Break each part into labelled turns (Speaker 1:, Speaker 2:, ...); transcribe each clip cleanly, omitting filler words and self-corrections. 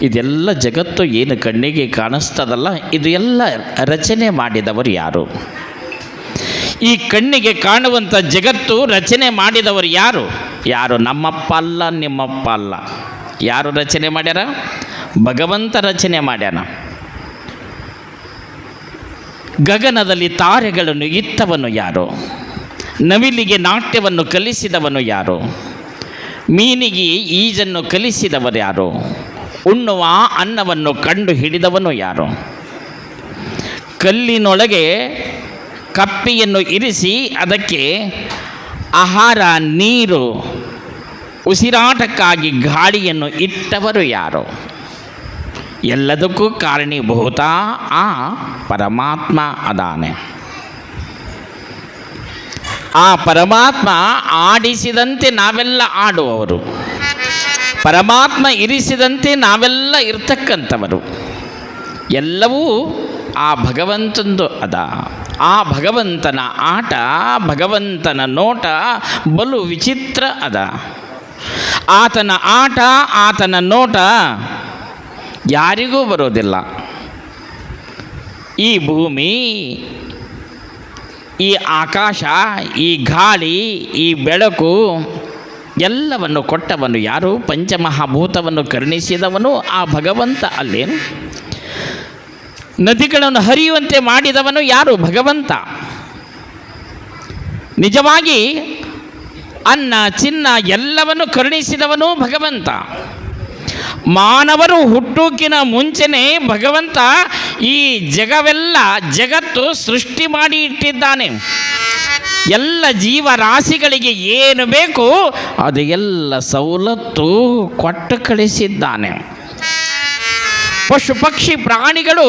Speaker 1: ಇದೆಲ್ಲ ಜಗತ್ತು ಏನು ಕಣ್ಣಿಗೆ ಕಾಣಿಸ್ತದಲ್ಲ, ಇದು ಎಲ್ಲ ರಚನೆ ಮಾಡಿದವರು ಯಾರು? ಈ ಕಣ್ಣಿಗೆ ಕಾಣುವಂಥ ಜಗತ್ತು ರಚನೆ ಮಾಡಿದವರು ಯಾರು? ಯಾರು? ನಮ್ಮಪ್ಪ ಅಲ್ಲ, ನಿಮ್ಮಪ್ಪ ಅಲ್ಲ. ಯಾರು ರಚನೆ ಮಾಡ್ಯಾರ? ಭಗವಂತ ರಚನೆ ಮಾಡ್ಯಾನ. ಗಗನದಲ್ಲಿ ತಾರೆಗಳನ್ನು ಇತ್ತವನು ಯಾರು? ನವಿಲಿಗೆ ನಾಟ್ಯವನ್ನು ಕಲಿಸಿದವನು ಯಾರು? ಮೀನಿಗೆ ಈಜನ್ನು ಕಲಿಸಿದವರು ಯಾರು? ಉಣ್ಣುವ ಅನ್ನವನ್ನು ಕಂಡು ಹಿಡಿದವನು ಯಾರು? ಕಲ್ಲಿನೊಳಗೆ ಕಪ್ಪಿಯನ್ನು ಇರಿಸಿ ಅದಕ್ಕೆ ಆಹಾರ, ನೀರು, ಉಸಿರಾಟಕ್ಕಾಗಿ ಗಾಳಿಯನ್ನು ಇಟ್ಟವರು ಯಾರು? ಎಲ್ಲದಕ್ಕೂ ಕಾರಣೀಭೂತ ಆ ಪರಮಾತ್ಮ ಅದಾನೆ. ಆ ಪರಮಾತ್ಮ ಆಡಿಸಿದಂತೆ ನಾವೆಲ್ಲ ಆಡುವವರು, ಪರಮಾತ್ಮ ಇರಿಸಿದಂತೆ ನಾವೆಲ್ಲ ಇರ್ತಕ್ಕಂಥವರು. ಎಲ್ಲವೂ ಆ ಭಗವಂತಂದು ಅದ. ಆ ಭಗವಂತನ ಆಟ, ಭಗವಂತನ ನೋಟ ಬಲು ವಿಚಿತ್ರ ಅದ. ಆತನ ಆಟ, ಆತನ ನೋಟ ಯಾರಿಗೂ ಬರೋದಿಲ್ಲ. ಈ ಭೂಮಿ, ಈ ಆಕಾಶ, ಈ ಗಾಳಿ, ಈ ಬೆಳಕು ಎಲ್ಲವನ್ನು ಕೊಟ್ಟವನು ಯಾರು? ಪಂಚಮಹಾಭೂತವನ್ನು ಕರುಣಿಸಿದವನು ಆ ಭಗವಂತ ಅಲ್ಲೇನು? ನದಿಗಳನ್ನು ಹರಿಯುವಂತೆ ಮಾಡಿದವನು ಯಾರು? ಭಗವಂತ. ನಿಜವಾಗಿ ಅನ್ನ, ಚಿನ್ನ ಎಲ್ಲವನ್ನು ಕರುಣಿಸಿದವನು ಭಗವಂತ. ಮಾನವರು ಹುಟ್ಟುಕಿನ ಮುಂಚೆನೇ ಭಗವಂತ ಈ ಜಗತ್ತು ಸೃಷ್ಟಿ ಮಾಡಿ ಇಟ್ಟಿದ್ದಾನೆ. ಎಲ್ಲ ಜೀವರಾಶಿಗಳಿಗೆ ಏನು ಬೇಕು ಅದು ಎಲ್ಲ ಸವಲತ್ತು ಕೊಟ್ಟು ಕಳಿಸಿದ್ದಾನೆ. ಪಶು ಪಕ್ಷಿ ಪ್ರಾಣಿಗಳು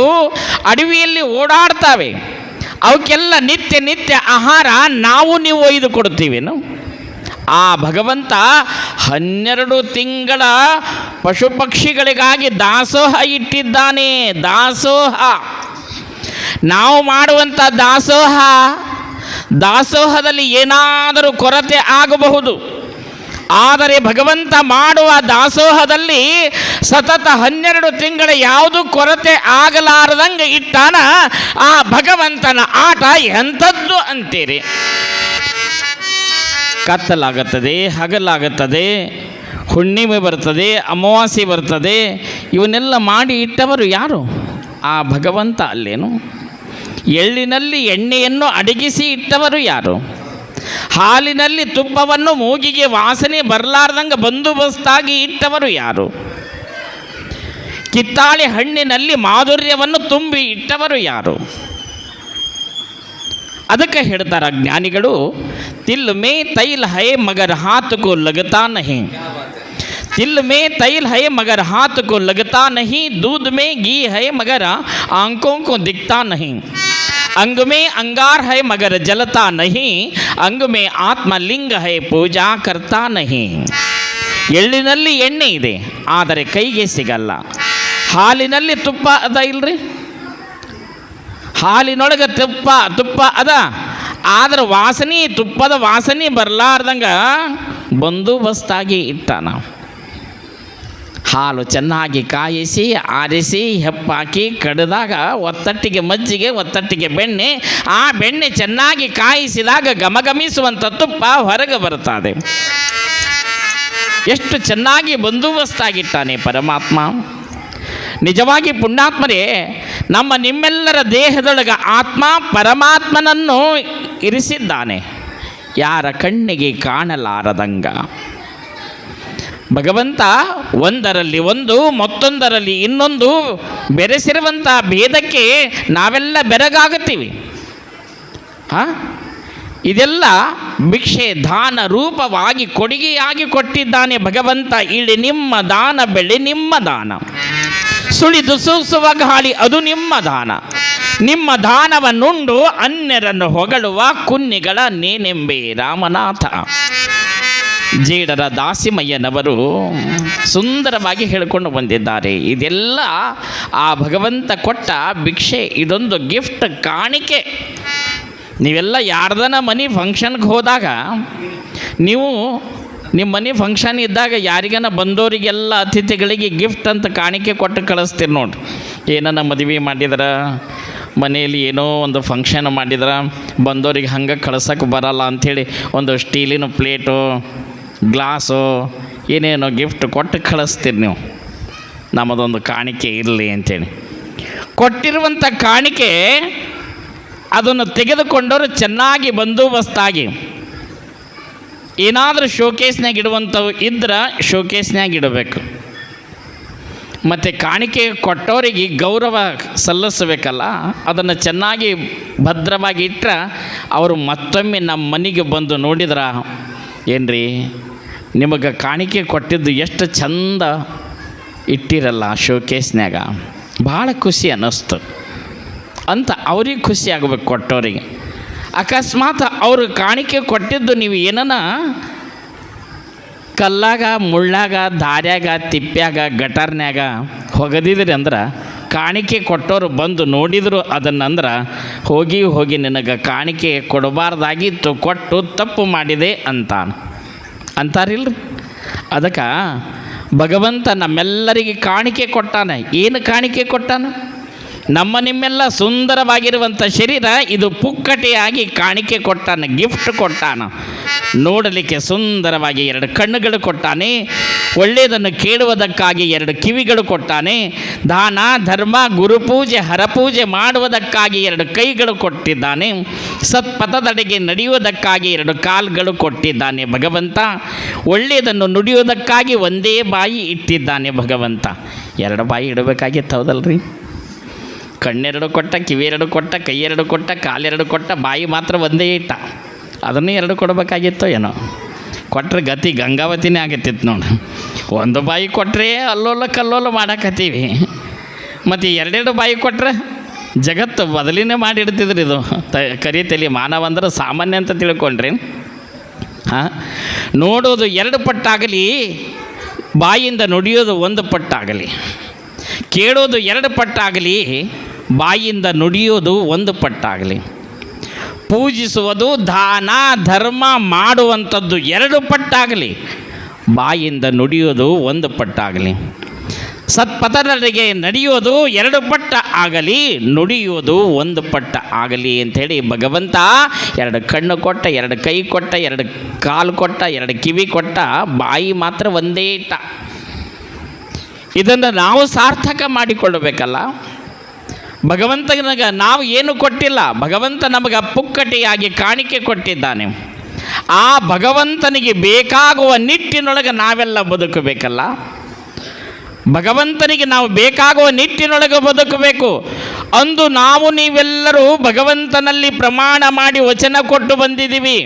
Speaker 1: ಅಡವಿಯಲ್ಲಿ ಓಡಾಡ್ತವೆ. ಅವಕ್ಕೆಲ್ಲ ನಿತ್ಯ ಆಹಾರ ನಾವು ನೀವು ಒಯ್ದು ಕೊಡ್ತೀವೇನು? ಆ ಭಗವಂತ 12 ತಿಂಗಳ ಪಶು ಪಕ್ಷಿಗಳಿಗಾಗಿ ದಾಸೋಹ ಇಟ್ಟಿದ್ದಾನೆ. ದಾಸೋಹ ನಾವು ಮಾಡುವಂಥ ದಾಸೋಹದಲ್ಲಿ ಏನಾದರೂ ಕೊರತೆ ಆಗಬಹುದು. ಆದರೆ ಭಗವಂತ ಮಾಡುವ ದಾಸೋಹದಲ್ಲಿ ಸತತ 12 ತಿಂಗಳ ಯಾವುದು ಕೊರತೆ ಆಗಲಾರದಂಗೆ ಇಟ್ಟಾನ. ಆ ಭಗವಂತನ ಆಟ ಎಂಥದ್ದು ಅಂತೀರಿ? ಕತ್ತಲಾಗುತ್ತದೆ, ಹಗಲಾಗುತ್ತದೆ, ಹುಣ್ಣಿಮೆ ಬರ್ತದೆ, ಅಮಾವಾಸ್ಯೆ ಬರ್ತದೆ. ಇವನ್ನೆಲ್ಲ ಮಾಡಿ ಇಟ್ಟವರು ಯಾರು? ಆ ಭಗವಂತ ಅಲ್ಲೇನು? ಎಳ್ಳಿನಲ್ಲಿ ಎಣ್ಣೆಯನ್ನು ಅಡಗಿಸಿ ಇಟ್ಟವರು ಯಾರು? ಹಾಲಿನಲ್ಲಿ ತುಪ್ಪವನ್ನು ಮೂಗಿಗೆ ವಾಸನೆ ಬರಲಾರ್ದಂಗೆ ಬಂದೋಬಸ್ತಾಗಿ ಇಟ್ಟವರು ಯಾರು? ಕಿತ್ತಾಳೆ ಹಣ್ಣಿನಲ್ಲಿ ಮಾಧುರ್ಯವನ್ನು ತುಂಬಿ ಇಟ್ಟವರು ಯಾರು? ಅದಕ್ಕೆ ಹೇಳ್ತಾರೆ ಜ್ಞಾನಿಗಳು, ತಿಲ್ ಮೇ ತೈಲ್ ಹೈ ಮಗರ್ ಹಾತ್ ಕೋ ಲಗತಾ ನಹಿ, ತಿಲ್ ಮೇ ತೈಲ್ ಹೈ ಮಗರ್ ಹಾತ್ ಕೋ ಲಗತಾ ನಹಿ, दूध में घी है मगर आंखों को दिखता नहीं, अंग में अंगार है मगर जलता नहीं, अंग में आत्मलिंग है पूजा करता नहीं. ಎಳ್ಳಿನಲ್ಲಿ ಎಣ್ಣೆ ಇದೆ ಆದರೆ ಕೈಗೆ ಸಿಗಲ್ಲ. ಹಾಲಿನಲ್ಲಿ ತುಪ್ಪ ಅದ ಇಲ್ರಿ? ಹಾಲಿನೊಳಗೆ ತುಪ್ಪ ಅದ, ಆದ್ರೆ ತುಪ್ಪದ ವಾಸನೆ ಬರಲಾರ್ದಂಗೆ ಬಂದೋಬಸ್ತಾಗಿ ಇಟ್ಟಾನ. ಹಾಲು ಚೆನ್ನಾಗಿ ಕಾಯಿಸಿ ಆರಿಸಿ ಹೆಪ್ಪಾಕಿ ಕಡಿದಾಗ ಒತ್ತಟ್ಟಿಗೆ ಮಜ್ಜಿಗೆ, ಒತ್ತಟ್ಟಿಗೆ ಬೆಣ್ಣೆ, ಆ ಬೆಣ್ಣೆ ಚೆನ್ನಾಗಿ ಕಾಯಿಸಿದಾಗ ಘಮಘಮಿಸುವಂಥ ತುಪ್ಪ ಹೊರಗೆ ಬರ್ತದೆ. ಎಷ್ಟು ಚೆನ್ನಾಗಿ ಬಂದೋಬಸ್ತಾಗಿಟ್ಟಾನೆ ಪರಮಾತ್ಮ. ನಿಜವಾಗಿ ಪುಣ್ಯಾತ್ಮರೇ, ನಿಮ್ಮೆಲ್ಲರ ದೇಹದೊಳಗೆ ಆತ್ಮ ಪರಮಾತ್ಮನನ್ನು ಇರಿಸಿದ್ದಾನೆ. ಯಾರ ಕಣ್ಣಿಗೆ ಕಾಣಲಾರದಂಗ ಭಗವಂತ ಒಂದರಲ್ಲಿ ಒಂದು, ಮತ್ತೊಂದರಲ್ಲಿ ಇನ್ನೊಂದು ಬೆರೆಸಿರುವಂಥ ಭೇದಕ್ಕೆ ನಾವೆಲ್ಲ ಬೆರಗಾಗುತ್ತೀವಿ. ಇದೆಲ್ಲ ಭಿಕ್ಷೆ ದಾನ ರೂಪವಾಗಿ ಕೊಡುಗೆಯಾಗಿ ಕೊಟ್ಟಿದ್ದಾನೆ ಭಗವಂತ. ಇಳಿ ನಿಮ್ಮ ದಾನ, ಬೆಳೆ ನಿಮ್ಮ ದಾನ, ಸುಳಿದು ಸೂಸುವ ಗಾಳಿ ಅದು ನಿಮ್ಮ ದಾನ. ನಿಮ್ಮ ದಾನವನ್ನುಂಡು ಅನ್ಯರನ್ನು ಹೊಗಳುವ ಕುನ್ನಿಗಳ ನೇನೆಂಬೆ ರಾಮನಾಥ. ಜೇಡರ ದಾಸಿಮಯ್ಯನವರು ಸುಂದರವಾಗಿ ಹೇಳಿಕೊಂಡು ಬಂದಿದ್ದಾರೆ. ಇದೆಲ್ಲ ಆ ಭಗವಂತ ಕೊಟ್ಟ ಭಿಕ್ಷೆ, ಇದೊಂದು ಗಿಫ್ಟ್, ಕಾಣಿಕೆ. ನೀವೆಲ್ಲ ಯಾರ್ದನ ಮನೆ ಫಂಕ್ಷನ್ಗೆ ಹೋದಾಗ ನೀವು ನಿಮ್ಮ ಮನೆ ಫಂಕ್ಷನ್ ಇದ್ದಾಗ ಯಾರಿಗಾನ ಬಂದವರಿಗೆಲ್ಲ ಅತಿಥಿಗಳಿಗೆ ಗಿಫ್ಟ್ ಅಂತ ಕಾಣಿಕೆ ಕೊಟ್ಟು ಕಳಿಸ್ತೀರಿ ನೋಡ್ರಿ. ಏನನ್ನ ಮದುವೆ ಮಾಡಿದ್ರೆ, ಮನೆಯಲ್ಲಿ ಏನೋ ಒಂದು ಫಂಕ್ಷನ್ ಮಾಡಿದ್ರೆ ಬಂದವರಿಗೆ ಹಂಗೆ ಕಳ್ಸೋಕ್ಕೆ ಬರಲ್ಲ ಅಂಥೇಳಿ ಒಂದು ಸ್ಟೀಲಿನ ಪ್ಲೇಟು, ಗ್ಲಾಸು, ಏನೇನೋ ಗಿಫ್ಟ್ ಕೊಟ್ಟು ಕಳಿಸ್ತೀರಿ ನೀವು, ನಮ್ಮದೊಂದು ಕಾಣಿಕೆ ಇರಲಿ ಅಂಥೇಳಿ. ಕೊಟ್ಟಿರುವಂಥ ಕಾಣಿಕೆ ಅದನ್ನು ತೆಗೆದುಕೊಂಡವರು ಚೆನ್ನಾಗಿ ಬಂದೋಬಸ್ತಾಗಿ ಏನಾದರೂ ಶೋಕೇಸ್ನಾಗ ಇಡುವಂಥವು ಇದ್ರೆ ಶೋಕೇಸ್ನಾಗ ಇಡಬೇಕು. ಮತ್ತು ಕಾಣಿಕೆ ಕೊಟ್ಟವರಿಗೆ ಗೌರವ ಸಲ್ಲಿಸಬೇಕಲ್ಲ, ಅದನ್ನು ಚೆನ್ನಾಗಿ ಭದ್ರವಾಗಿ ಇಟ್ಟರೆ ಅವರು ಮತ್ತೊಮ್ಮೆ ನಮ್ಮ ಮನೆಗೆ ಬಂದು ನೋಡಿದ್ರೆ, ಏನ್ರಿ ನಿಮಗೆ ಕಾಣಿಕೆ ಕೊಟ್ಟಿದ್ದು ಎಷ್ಟು ಚಂದ ಇಟ್ಟಿರಲ್ಲ ಶೋಕೇಸ್ನ್ಯಾಗ, ಭಾಳ ಖುಷಿ ಅನ್ನಿಸ್ತು ಅಂತ ಅವ್ರಿಗೆ ಖುಷಿ ಆಗಬೇಕು ಕೊಟ್ಟವರಿಗೆ. ಅಕಸ್ಮಾತ್ ಅವರು ಕಾಣಿಕೆ ಕೊಟ್ಟಿದ್ದು ನೀವು ಏನನ ಕಲ್ಲಾಗ, ಮುಳ್ಳಾಗ, ದಾರ್ಯಾಗ, ತಿಪ್ಪ್ಯಾಗ, ಗಟರ್ನ್ಯಾಗ ಹೊಗದಿದ್ರಿ ಅಂದ್ರೆ ಕಾಣಿಕೆ ಕೊಟ್ಟವರು ಬಂದು ನೋಡಿದರು ಅದನ್ನಂದ್ರೆ ಹೋಗಿ ನಿನಗೆ ಕಾಣಿಕೆ ಕೊಡಬಾರ್ದಾಗಿತ್ತು, ಕೊಟ್ಟು ತಪ್ಪು ಮಾಡಿದೆ ಅಂತಾರಿಲ್ರಿ. ಅದಕ್ಕೆ ಭಗವಂತ ನಮ್ಮೆಲ್ಲರಿಗೆ ಕಾಣಿಕೆ ಕೊಟ್ಟಾನೆ. ಏನು ಕಾಣಿಕೆ ಕೊಟ್ಟಾನ? ನಿಮ್ಮೆಲ್ಲ ಸುಂದರವಾಗಿರುವಂಥ ಶರೀರ ಇದು ಪುಕ್ಕಟೆಯಾಗಿ ಕಾಣಿಕೆ ಕೊಟ್ಟಾನೆ, ಗಿಫ್ಟ್ ಕೊಟ್ಟಾನ. ನೋಡಲಿಕ್ಕೆ ಸುಂದರವಾಗಿ 2 ಕಣ್ಣುಗಳು ಕೊಟ್ಟಾನೆ, ಒಳ್ಳೆಯದನ್ನು ಕೇಳುವುದಕ್ಕಾಗಿ 2 ಕಿವಿಗಳು ಕೊಟ್ಟಾನೆ, ದಾನ ಧರ್ಮ ಗುರುಪೂಜೆ ಹರಪೂಜೆ ಮಾಡುವುದಕ್ಕಾಗಿ 2 ಕೈಗಳು ಕೊಟ್ಟಿದ್ದಾನೆ, ಸತ್ಪಥದಡೆಗೆ ನಡೆಯುವುದಕ್ಕಾಗಿ 2 ಕಾಲುಗಳು ಕೊಟ್ಟಿದ್ದಾನೆ ಭಗವಂತ, ಒಳ್ಳೆಯದನ್ನು ನುಡಿಯುವುದಕ್ಕಾಗಿ ಒಂದೇ ಬಾಯಿ ಇಟ್ಟಿದ್ದಾನೆ ಭಗವಂತ. 2 ಬಾಯಿ ಇಡಬೇಕಾಗಿತ್ತು, ಹೌದಲ್ರಿ? ಕಣ್ಣೆರಡು ಕೊಟ್ಟ, ಕಿವಿ 2 ಕೊಟ್ಟ, ಕೈ 2 ಕೊಟ್ಟ, ಕಾಲು 2 ಕೊಟ್ಟ, ಬಾಯಿ ಮಾತ್ರ ಒಂದೇ ಇಟ್ಟ. ಅದನ್ನು 2 ಕೊಡಬೇಕಾಗಿತ್ತೋ ಏನೋ. ಕೊಟ್ಟರೆ ಗತಿ ಗಂಗಾವತಿನೇ ಆಗತ್ತಿತ್ತು ನೋಡಿ. ಒಂದು ಬಾಯಿ ಕೊಟ್ಟರೆ ಅಲ್ಲೋಲ ಕಲ್ಲೋಲ ಮಾಡಕತ್ತೀವಿ, ಮತ್ತು 2 ಬಾಯಿ ಕೊಟ್ಟರೆ ಜಗತ್ತು ಬದಲಿನೇ ಮಾಡಿಡ್ತಿದ್ರಿ. ಇದು ಕರಿತಲಿ ಮಾನವ ಅಂದ್ರೆ ಸಾಮಾನ್ಯ ಅಂತ ತಿಳ್ಕೊಂಡ್ರಿ. ನೋಡೋದು 2 ಪಟ್ಟಾಗಲಿ, ಬಾಯಿಂದ ನುಡಿಯೋದು 1 ಪಟ್ಟಾಗಲಿ, ಕೇಳೋದು 2 ಪಟ್ಟಾಗಲಿ, ಬಾಯಿಂದ ನುಡಿಯೋದು 1 ಪಟ್ಟಾಗಲಿ, ಪೂಜಿಸುವುದು ದಾನ ಧರ್ಮ ಮಾಡುವಂಥದ್ದು 2 ಪಟ್ಟಾಗಲಿ, ಬಾಯಿಂದ ನುಡಿಯೋದು 1 ಪಟ್ಟಾಗಲಿ, ಸತ್ಪಥದಡೆಗೆ ನಡೆಯೋದು 2 ಪಟ್ಟ ಆಗಲಿ, ನುಡಿಯೋದು 1 ಪಟ್ಟ ಆಗಲಿ ಅಂಥೇಳಿ ಭಗವಂತ 2 ಕಣ್ಣು ಕೊಟ್ಟ, 2 ಕೈ ಕೊಟ್ಟ, 2 ಕಾಲು ಕೊಟ್ಟ, 2 ಕಿವಿ ಕೊಟ್ಟ, ಬಾಯಿ ಮಾತ್ರ ಒಂದೇ ಇಟ್ಟ. ಇದನ್ನು ನಾವು ಸಾರ್ಥಕ ಮಾಡಿಕೊಳ್ಳಬೇಕಲ್ಲ. ಭಗವಂತನಿಗೆ ನಾವು ಏನು ಕೊಟ್ಟಿಲ್ಲ, ಭಗವಂತ ನಮಗೆ ಪುಕ್ಕಟೆಯಾಗಿ ಕಾಣಿಕೆ ಕೊಟ್ಟಿದ್ದಾನೆ. ಆ ಭಗವಂತನಿಗೆ ಬೇಕಾಗುವ ನಿಟ್ಟಿನೊಳಗೆ ನಾವೆಲ್ಲ ಬದುಕಬೇಕಲ್ಲ. ಭಗವಂತನಿಗೆ ನಾವು ಬೇಕಾಗುವ ನಿಟ್ಟಿನೊಳಗೆ ಬದುಕಬೇಕು. ಅಂದು ನೀವೆಲ್ಲರೂ ಭಗವಂತನಲ್ಲಿ ಪ್ರಮಾಣ ಮಾಡಿ ವಚನ ಕೊಟ್ಟು ಬಂದಿದ್ದೀವಿ.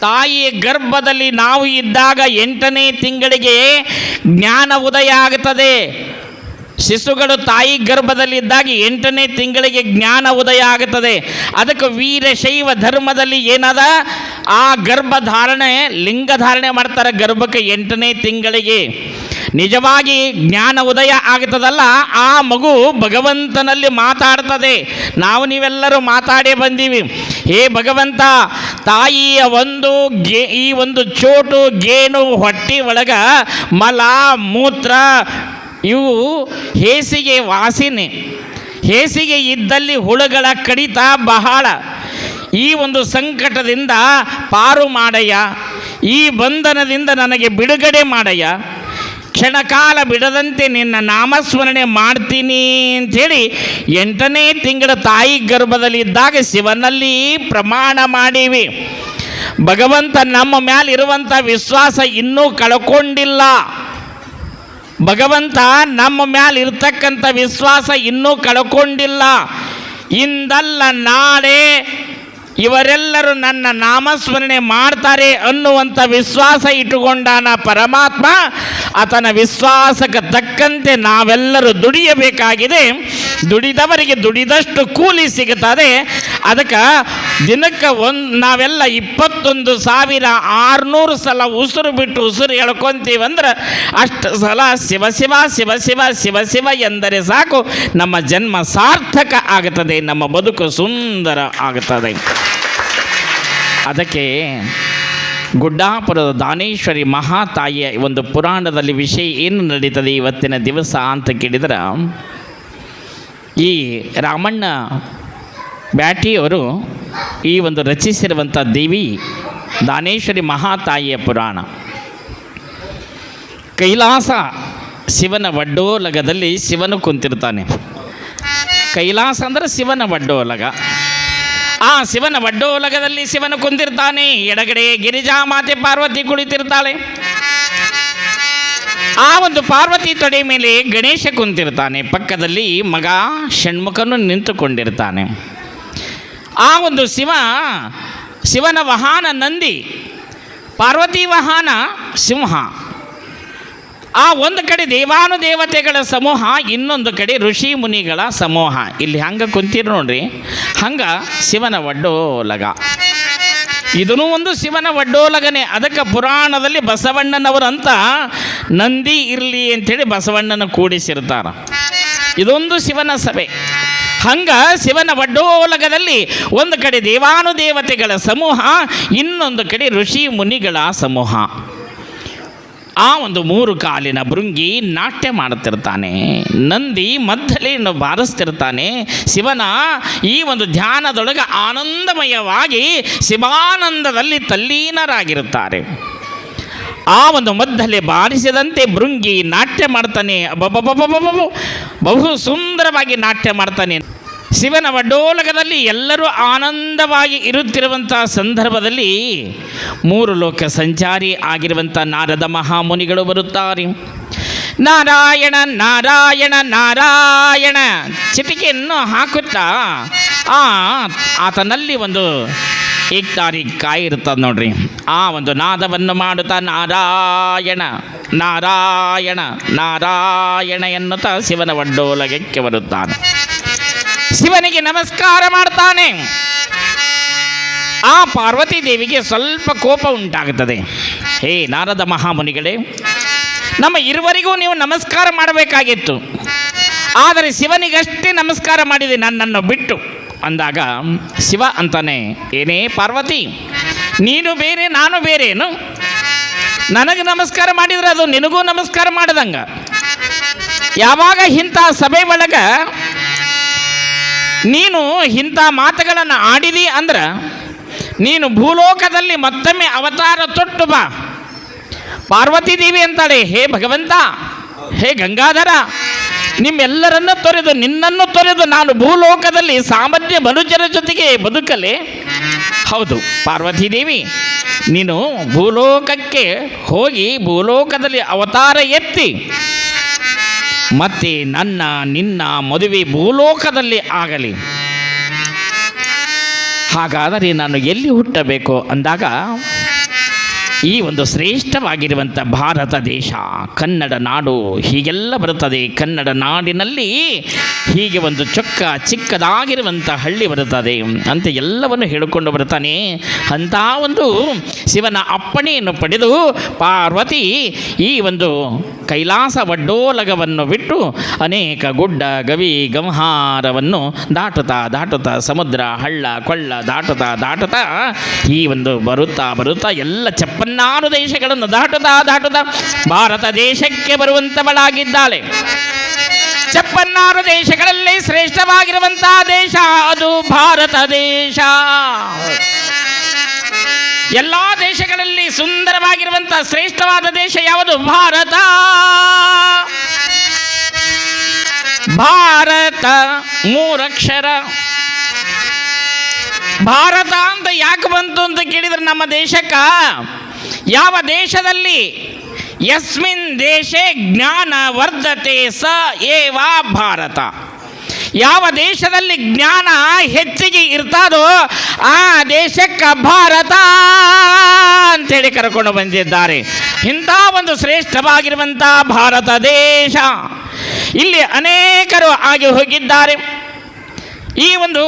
Speaker 1: ತಾಯಿಯ ಗರ್ಭದಲ್ಲಿ ನಾವು ಇದ್ದಾಗ 8ನೇ ತಿಂಗಳಿಗೆ ಜ್ಞಾನ ಉದಯ ಆಗುತ್ತದೆ. ಶಿಶುಗಳು ತಾಯಿ ಗರ್ಭದಲ್ಲಿದ್ದಾಗ 8ನೇ ತಿಂಗಳಿಗೆ ಜ್ಞಾನ ಉದಯ ಆಗುತ್ತದೆ. ಅದಕ್ಕೆ ವೀರಶೈವ ಧರ್ಮದಲ್ಲಿ ಏನದ, ಆ ಗರ್ಭಧಾರಣೆ ಲಿಂಗಧಾರಣೆ ಮಾಡ್ತಾರೆ ಗರ್ಭಕ್ಕೆ 8ನೇ ತಿಂಗಳಿಗೆ. ನಿಜವಾಗಿ ಜ್ಞಾನ ಉದಯ ಆಗ್ತದಲ್ಲ, ಆ ಮಗು ಭಗವಂತನಲ್ಲಿ ಮಾತಾಡ್ತದೆ. ನೀವೆಲ್ಲರೂ ಮಾತಾಡೇ ಬಂದೀವಿ. ಹೇ ಭಗವಂತ, ತಾಯಿಯ ಈ ಒಂದು ಚೋಟು ಗೇಣು ಹೊಟ್ಟಿ ಒಳಗ ಮಲ ಮೂತ್ರ ಇವು ಹೇಸಿಗೆ ವಾಸಿನೆ, ಹೇಸಿಗೆ ಇದ್ದಲ್ಲಿ ಹುಳುಗಳ ಕಡಿತ ಬಹಳ. ಈ ಒಂದು ಸಂಕಟದಿಂದ ಪಾರು ಮಾಡಯ್ಯ, ಈ ಬಂಧನದಿಂದ ನನಗೆ ಬಿಡುಗಡೆ ಮಾಡಯ್ಯ, ಕ್ಷಣಕಾಲ ಬಿಡದಂತೆ ನಿನ್ನ ನಾಮಸ್ಮರಣೆ ಮಾಡ್ತೀನಿ ಅಂಥೇಳಿ 8ನೇ ತಿಂಗಳ ತಾಯಿ ಗರ್ಭದಲ್ಲಿದ್ದಾಗ ಶಿವನಲ್ಲಿ ಪ್ರಮಾಣ ಮಾಡೀವಿ. ಭಗವಂತ ನಮ್ಮ ಮೇಲಿರುವಂಥ ವಿಶ್ವಾಸ ಇನ್ನೂ ಕಳ್ಕೊಂಡಿಲ್ಲ. ಭಗವಂತ ನಮ್ಮ ಮೇಲಿರ್ತಕ್ಕಂಥ ವಿಶ್ವಾಸ ಇನ್ನೂ ಕಳ್ಕೊಂಡಿಲ್ಲ. ಇಂದಲ್ಲ ನಾಳೆ ಇವರೆಲ್ಲರೂ ನನ್ನ ನಾಮಸ್ಮರಣೆ ಮಾಡ್ತಾರೆ ಅನ್ನುವಂಥ ವಿಶ್ವಾಸ ಇಟ್ಟುಕೊಂಡಾನ ಪರಮಾತ್ಮ. ಆತನ ವಿಶ್ವಾಸಕ್ಕೆ ತಕ್ಕಂತೆ ನಾವೆಲ್ಲರೂ ದುಡಿಯಬೇಕಾಗಿದೆ. ದುಡಿದವರಿಗೆ ದುಡಿದಷ್ಟು ಕೂಲಿ ಸಿಗುತ್ತದೆ. ಅದಕ್ಕೆ ದಿನಕ್ಕೆ ನಾವೆಲ್ಲ 21,600 ಸಲ ಉಸಿರು ಬಿಟ್ಟು ಉಸಿರು ಎಳ್ಕೊಂತೀವಂದ್ರೆ ಅಷ್ಟು ಸಲ ಶಿವ ಶಿವ ಶಿವ ಶಿವ ಶಿವ ಶಿವ ಎಂದರೆ ಸಾಕು, ನಮ್ಮ ಜನ್ಮ ಸಾರ್ಥಕ ಆಗುತ್ತದೆ, ನಮ್ಮ ಬದುಕು ಸುಂದರ ಆಗುತ್ತದೆ. ಅದಕ್ಕೆ ಗುಡ್ಡಾಪುರದ ದಾನೇಶ್ವರಿ ಮಹಾತಾಯಿಯ ಒಂದು ಪುರಾಣದಲ್ಲಿ ವಿಷಯ ಏನು ನಡೀತದೆ ಇವತ್ತಿನ ದಿವಸ ಅಂತ ಕೇಳಿದ್ರೆ, ಈ ರಾಮಣ್ಣ ಬ್ಯಾಟಿಯವರು ಈ ಒಂದು ರಚಿಸಿರುವಂಥ ದೇವಿ ದಾನೇಶ್ವರಿ ಮಹಾತಾಯಿಯ ಪುರಾಣ. ಕೈಲಾಸ ಶಿವನ ವಡ್ಡೋಲಗದಲ್ಲಿ ಶಿವನು ಕುಂತಿರ್ತಾನೆ. ಕೈಲಾಸ ಅಂದರೆ ಶಿವನ ವಡ್ಡೋಲಗ. ಆ ಶಿವನ ವಡ್ಡೋಲಗದಲ್ಲಿ ಶಿವನು ಕುಂತಿರ್ತಾನೆ. ಎಡಗಡೆ ಗಿರಿಜಾ ಮಾತೆ ಪಾರ್ವತಿ ಕುಳಿತಿರ್ತಾಳೆ. ಆ ಒಂದು ಪಾರ್ವತಿ ತೊಡೆ ಮೇಲೆ ಗಣೇಶ ಕುಂತಿರ್ತಾನೆ. ಪಕ್ಕದಲ್ಲಿ ಮಗ ಷಣ್ಮುಖನು ನಿಂತುಕೊಂಡಿರ್ತಾನೆ. ಆ ಒಂದು ಶಿವನ ವಾಹನ ನಂದಿ, ಪಾರ್ವತಿ ವಾಹನ ಸಿಂಹ. ಆ ಒಂದು ಕಡೆ ದೇವಾನುದೇವತೆಗಳ ಸಮೂಹ, ಇನ್ನೊಂದು ಕಡೆ ಋಷಿ ಮುನಿಗಳ ಸಮೂಹ. ಇಲ್ಲಿ ಹಂಗೆ ಕುಂತೀರಿ ನೋಡ್ರಿ, ಹಂಗೆ ಶಿವನ ವಡ್ಡೋಲಗ. ಇದೂ ಒಂದು ಶಿವನ ವಡ್ಡೋಲಗನೇ. ಅದಕ್ಕೆ ಪುರಾಣದಲ್ಲಿ ಬಸವಣ್ಣನವರಂತ ನಂದಿ ಇರಲಿ ಅಂಥೇಳಿ ಬಸವಣ್ಣನ ಕೂಡಿಸಿರ್ತಾರೆ. ಇದೊಂದು ಶಿವನ ಸಭೆ. ಹಂಗೆ ಶಿವನ ವಡ್ಡೋಲಗದಲ್ಲಿ ಒಂದು ಕಡೆ ದೇವಾನುದೇವತೆಗಳ ಸಮೂಹ, ಇನ್ನೊಂದು ಕಡೆ ಋಷಿ ಮುನಿಗಳ ಸಮೂಹ. ಆ ಒಂದು 3 ಕಾಲಿನ ಭೃಂಗಿ ನಾಟ್ಯ ಮಾಡುತ್ತಿರ್ತಾನೆ. ನಂದಿ ಮದ್ದಲೆಯನ್ನು ಬಾರಿಸ್ತಿರ್ತಾನೆ. ಶಿವನ ಈ ಒಂದು ಧ್ಯಾನದೊಳಗೆ ಆನಂದಮಯವಾಗಿ ಶಿವಾನಂದದಲ್ಲಿ ತಲ್ಲೀನರಾಗಿರುತ್ತಾರೆ. ಆ ಒಂದು ಮದ್ದಲೆ ಬಾರಿಸಿದಂತೆ ಭೃಂಗಿ ನಾಟ್ಯ ಮಾಡ್ತಾನೆ. ಬಹು ಸುಂದರವಾಗಿ ನಾಟ್ಯ ಮಾಡ್ತಾನೆ. ಶಿವನ ವಡ್ಡೋಲಗದಲ್ಲಿ ಎಲ್ಲರೂ ಆನಂದವಾಗಿ ಇರುತ್ತಿರುವಂಥ ಸಂದರ್ಭದಲ್ಲಿ 3 ಲೋಕ ಸಂಚಾರಿ ಆಗಿರುವಂಥ ನಾರದ ಮಹಾಮುನಿಗಳು ಬರುತ್ತಾರೆ. ನಾರಾಯಣ ನಾರಾಯಣ ನಾರಾಯಣ ಚಿಟಿಕೆಯನ್ನು ಹಾಕುತ್ತಾ ಆತನಲ್ಲಿ ಒಂದು ಏಕ್ತಾರಿ ಕಾಯಿ ಇರ್ತದೆ ನೋಡ್ರಿ. ಆ ಒಂದು ನಾದವನ್ನು ಮಾಡುತ್ತಾ ನಾರಾಯಣ ನಾರಾಯಣ ನಾರಾಯಣ ಎನ್ನುತ್ತಾ ಶಿವನ ವಡ್ಡೋಲಗಕ್ಕೆ ಬರುತ್ತಾನೆ. ಶಿವನಿಗೆ ನಮಸ್ಕಾರ ಮಾಡ್ತಾನೆ. ಆ ಪಾರ್ವತಿ ದೇವಿಗೆ ಸ್ವಲ್ಪ ಕೋಪ ಉಂಟಾಗುತ್ತದೆ. ಹೇ ನಾರದ ಮಹಾಮುನಿಗಳೇ, ನಮ್ಮ ಇರುವರಿಗೂ ನೀವು ನಮಸ್ಕಾರ ಮಾಡಬೇಕಾಗಿತ್ತು. ಆದರೆ ಶಿವನಿಗಷ್ಟೇ ನಮಸ್ಕಾರ ಮಾಡಿದೆ, ನನ್ನನ್ನು ಬಿಟ್ಟು ಅಂದಾಗ ಶಿವ ಅಂತಾನೆ, ಏನೇ ಪಾರ್ವತಿ, ನೀನು ಬೇರೆ ನಾನು ಬೇರೇನು? ನನಗೆ ನಮಸ್ಕಾರ ಮಾಡಿದರೆ ಅದು ನಿನಗೂ ನಮಸ್ಕಾರ ಮಾಡಿದಂಗ. ಯಾವಾಗ ಇಂಥ ಸಭೆ ಒಳಗೆ ನೀನು ಇಂಥ ಮಾತುಗಳನ್ನು ಆಡಿದಿ ಅಂದ್ರೆ ನೀನು ಭೂಲೋಕದಲ್ಲಿ ಮತ್ತೊಮ್ಮೆ ಅವತಾರ ತೊಟ್ಟು ಬಾ. ಪಾರ್ವತಿ ದೇವಿ ಅಂತಾಳೆ, ಹೇ ಭಗವಂತ, ಹೇ ಗಂಗಾಧರ, ನಿಮ್ಮೆಲ್ಲರನ್ನು ತೊರೆದು ನಿನ್ನನ್ನು ತೊರೆದು ನಾನು ಭೂಲೋಕದಲ್ಲಿ ಸಾಮಾನ್ಯ ಮನುಷ್ಯರ ಜೊತೆಗೆ ಬದುಕಲೆ? ಹೌದು ಪಾರ್ವತಿ ದೇವಿ, ನೀನು ಭೂಲೋಕಕ್ಕೆ ಹೋಗಿ ಭೂಲೋಕದಲ್ಲಿ ಅವತಾರ ಎತ್ತಿ ಮತ್ತೆ ನಿನ್ನ ಮದುವೆ ಭೂಲೋಕದಲ್ಲಿ ಆಗಲಿ. ಹಾಗಾದರೆ ನಾನು ಎಲ್ಲಿ ಹುಟ್ಟಬೇಕು ಅಂದಾಗ ಈ ಒಂದು ಶ್ರೇಷ್ಠವಾಗಿರುವಂಥ ಭಾರತ ದೇಶ, ಕನ್ನಡ ನಾಡು ಹೀಗೆಲ್ಲ ಬರುತ್ತದೆ. ಕನ್ನಡ ನಾಡಿನಲ್ಲಿ ಹೀಗೆ ಒಂದು ಚಿಕ್ಕದಾಗಿರುವಂಥ ಹಳ್ಳಿ ಬರುತ್ತದೆ ಅಂತ ಎಲ್ಲವನ್ನು ಹೇಳಿಕೊಂಡು ಬರ್ತಾನೆ. ಅಂಥ ಒಂದು ಶಿವನ ಅಪ್ಪಣೆಯನ್ನು ಪಡೆದು ಪಾರ್ವತಿ ಈ ಒಂದು ಕೈಲಾಸ ವಡ್ಡೋಲಗವನ್ನು ಬಿಟ್ಟು ಅನೇಕ ಗುಡ್ಡ ಗವಿ ಗಂಹಾರವನ್ನು ದಾಟುತ್ತಾ ಸಮುದ್ರ ಹಳ್ಳ ಕೊಳ್ಳ ದಾಟುತ್ತಾ ಈ ಒಂದು ಬರುತ್ತಾ ಎಲ್ಲ 56 ದೇಶಗಳನ್ನು ದಾಟುತ್ತಾ ಭಾರತ ದೇಶಕ್ಕೆ ಬರುವಂಥವಳಾಗಿದ್ದಾಳೆ. 56 ದೇಶಗಳಲ್ಲಿ ಶ್ರೇಷ್ಠವಾಗಿರುವಂತಹ ದೇಶ ಅದು ಭಾರತ ದೇಶ. ಎಲ್ಲ ದೇಶಗಳಲ್ಲಿ ಸುಂದರವಾಗಿರುವಂತಹ ಶ್ರೇಷ್ಠವಾದ ದೇಶ ಯಾವುದು? ಭಾರತ. ಭಾರತ 3 ಅಕ್ಷರ. ಭಾರತ ಅಂತ ಯಾಕೆ ಬಂತು ಅಂತ ಕೇಳಿದ್ರೆ, ನಮ್ಮ ದೇಶಕ್ಕ ಯಾವ ದೇಶದಲ್ಲಿ ಯಸ್ಮಿನ್ ದೇಶೇ ಜ್ಞಾನ ವರ್ಧತೆ ಸ ಏವ ಭಾರತ, ಯಾವ ದೇಶದಲ್ಲಿ ಜ್ಞಾನ ಹೆಚ್ಚಿಗೆ ಇರ್ತದೋ ಆ ದೇಶಕ್ಕೆ ಭಾರತ ಅಂತೇಳಿ ಕರ್ಕೊಂಡು ಬಂದಿದ್ದಾರೆ. ಇಂಥ ಒಂದು ಶ್ರೇಷ್ಠವಾಗಿರುವಂಥ ಭಾರತ ದೇಶ, ಇಲ್ಲಿ ಅನೇಕರು ಆಗಿ ಹೋಗಿದ್ದಾರೆ. ಈ ಒಂದು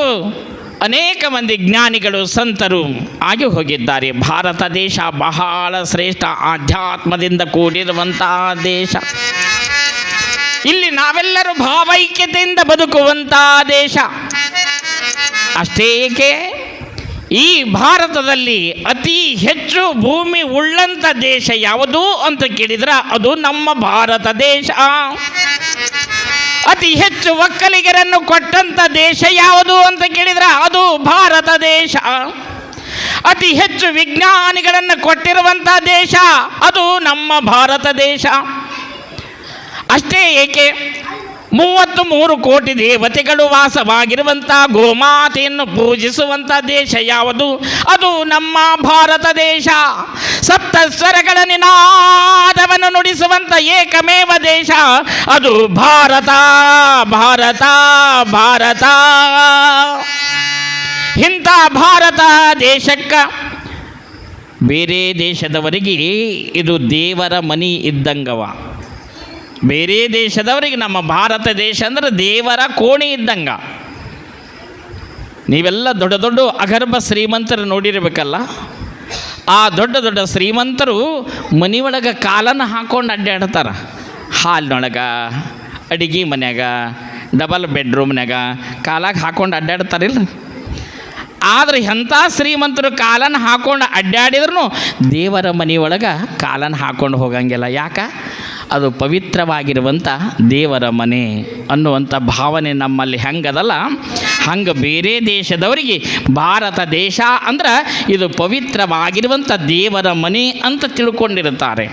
Speaker 1: ಅನೇಕ ಮಂದಿ ಜ್ಞಾನಿಗಳು ಸಂತರು ಆಗಿ ಹೋಗಿದ್ದಾರೆ. ಭಾರತ ದೇಶ ಬಹಳ ಶ್ರೇಷ್ಠ, ಆಧ್ಯಾತ್ಮದಿಂದ ಕೂಡಿರುವಂತಹ ದೇಶ. ಇಲ್ಲಿ ನಾವೆಲ್ಲರೂ ಭಾವೈಕ್ಯತೆಯಿಂದ ಬದುಕುವಂತಹ ದೇಶ. ಅಷ್ಟೇ ಏಕೆ, ಈ ಭಾರತದಲ್ಲಿ ಅತಿ ಹೆಚ್ಚು ಭೂಮಿ ಉಳ್ಳಂಥ ದೇಶ ಯಾವುದು ಅಂತ ಕೇಳಿದ್ರೆ ಅದು ನಮ್ಮ ಭಾರತ ದೇಶ. ಅತಿ ಹೆಚ್ಚು ಒಕ್ಕಲಿಗರನ್ನು ಕೊಟ್ಟಂಥ ದೇಶ ಯಾವುದು ಅಂತ ಕೇಳಿದ್ರೆ ಅದು ಭಾರತ ದೇಶ. ಅತಿ ಹೆಚ್ಚು ವಿಜ್ಞಾನಿಗಳನ್ನು ಕೊಟ್ಟಿರುವಂಥ ದೇಶ ಅದು ನಮ್ಮ ಭಾರತ ದೇಶ. ಅಷ್ಟೇ ಏಕೆ, 33 ಕೋಟಿ ದೇವತೆಗಳು ವಾಸವಾಗಿರುವಂಥ ಗೋಮಾತೆಯನ್ನು ಪೂಜಿಸುವಂಥ ದೇಶ ಯಾವುದು? ಅದು ನಮ್ಮ ಭಾರತ ದೇಶ. ಸಪ್ತ ಸ್ವರಗಳ ನಿನಾದವನ್ನು ನುಡಿಸುವಂಥ ಏಕಮೇವ ದೇಶ ಅದು ಭಾರತ ಭಾರತ ಭಾರತ. ಇಂಥ ಭಾರತ ದೇಶಕ್ಕೆ ಬೇರೆ ದೇಶದವರಿಗೆ ಇದು ದೇವರ ಮನಿ ಇದ್ದಂಗವ. ಬೇರೆ ದೇಶದವರಿಗೆ ನಮ್ಮ ಭಾರತ ದೇಶ ಅಂದ್ರೆ ದೇವರ ಕೋಣೆ ಇದ್ದಂಗ. ನೀವೆಲ್ಲ ದೊಡ್ಡ ದೊಡ್ಡ ಅಗರ್ಭ ಶ್ರೀಮಂತರು ನೋಡಿರ್ಬೇಕಲ್ಲ, ಆ ದೊಡ್ಡ ದೊಡ್ಡ ಶ್ರೀಮಂತರು ಮನೆಯೊಳಗೆ ಕಾಲನ್ನು ಹಾಕ್ಕೊಂಡು ಅಡ್ಡಾಡ್ತಾರೆ. ಹಾಲಿನೊಳಗೆ, ಅಡಿಗೆ ಮನ್ಯಾಗ, ಡಬಲ್ ಬೆಡ್ರೂಮ್ನಾಗ ಕಾಲಾಗ ಹಾಕ್ಕೊಂಡು ಅಡ್ಡಾಡ್ತಾರಿಲ್ಲ. ಆದರೆ ಎಂಥ ಶ್ರೀಮಂತರು ಕಾಲನ್ನು ಹಾಕ್ಕೊಂಡು ಅಡ್ಡಾಡಿದ್ರು ದೇವರ ಮನೆಯೊಳಗೆ ಕಾಲನ್ನು ಹಾಕ್ಕೊಂಡು ಹೋಗಂಗಿಲ್ಲ. ಯಾಕೆ? ಅದು ಪವಿತ್ರವಾಗಿರುವಂಥ ದೇವರ ಮನೆ ಅನ್ನುವಂಥ ಭಾವನೆ ನಮ್ಮಲ್ಲಿ ಹೆಂಗದಲ್ಲ, ಹಂಗೆ ಬೇರೆ ದೇಶದವರಿಗೆ ಭಾರತ ದೇಶ ಅಂದ್ರೆ ಇದು ಪವಿತ್ರವಾಗಿರುವಂಥ ದೇವರ ಮನೆ ಅಂತ ತಿಳ್ಕೊಂಡಿರುತ್ತಾರೆ.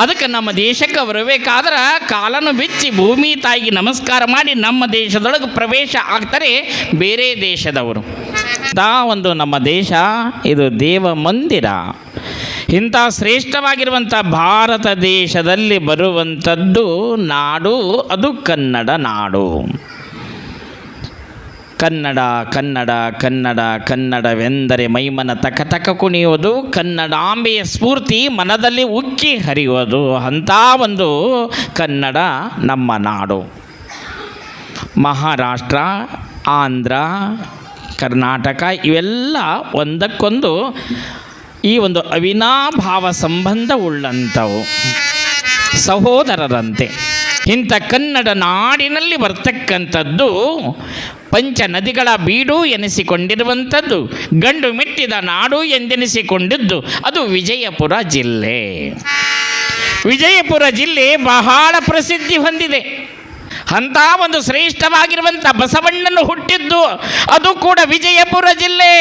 Speaker 1: ಅದಕ್ಕೆ ನಮ್ಮ ದೇಶಕ್ಕೆ ಬರಬೇಕಾದ್ರೆ ಕಾಲನ್ನು ಬಿಚ್ಚಿ ಭೂಮಿ ತಾಯಿಗೆ ನಮಸ್ಕಾರ ಮಾಡಿ ನಮ್ಮ ದೇಶದೊಳಗೆ ಪ್ರವೇಶ ಆಗ್ತಾರೆ ಬೇರೆ ದೇಶದವರು. ಒಂದು ನಮ್ಮ ದೇಶ ಇದು ದೇವ ಮಂದಿರ. ಇಂಥ ಶ್ರೇಷ್ಠವಾಗಿರುವಂಥ ಭಾರತ ದೇಶದಲ್ಲಿ ಬರುವಂಥದ್ದು ನಾಡು ಅದು ಕನ್ನಡ ನಾಡು. ಕನ್ನಡ ಕನ್ನಡ ಕನ್ನಡ ಕನ್ನಡವೆಂದರೆ ಮೈಮನ ತಕ ತಕ ಕುಣಿಯುವುದು, ಕನ್ನಡಾಂಬೆಯ ಸ್ಫೂರ್ತಿ ಮನದಲ್ಲಿ ಉಕ್ಕಿ ಹರಿಯುವುದು. ಅಂಥ ಒಂದು ಕನ್ನಡ ನಮ್ಮ ನಾಡು. ಮಹಾರಾಷ್ಟ್ರ, ಆಂಧ್ರ, ಕರ್ನಾಟಕ ಇವೆಲ್ಲ ಒಂದಕ್ಕೊಂದು ಈ ಒಂದು ಅವಿನಾಭಾವ ಸಂಬಂಧ ಉಳ್ಳಂಥವು, ಸಹೋದರರಂತೆ. ಇಂಥ ಕನ್ನಡ ನಾಡಿನಲ್ಲಿ ಬರ್ತಕ್ಕಂಥದ್ದು ಪಂಚ ನದಿಗಳ ಬೀಡು ಎನಿಸಿಕೊಂಡಿರುವಂಥದ್ದು, ಗಂಡು ಮೆಟ್ಟಿದ ನಾಡು ಎಂದೆನಿಸಿಕೊಂಡಿದ್ದು ಅದು ವಿಜಯಪುರ ಜಿಲ್ಲೆ. ವಿಜಯಪುರ ಜಿಲ್ಲೆ ಬಹಳ ಪ್ರಸಿದ್ಧಿ ಹೊಂದಿದೆ. ಅಂಥ ಒಂದು ಶ್ರೇಷ್ಠವಾಗಿರುವಂಥ ಬಸವಣ್ಣನು ಹುಟ್ಟಿದ್ದು ಅದು ಕೂಡ ವಿಜಯಪುರ ಜಿಲ್ಲೆ.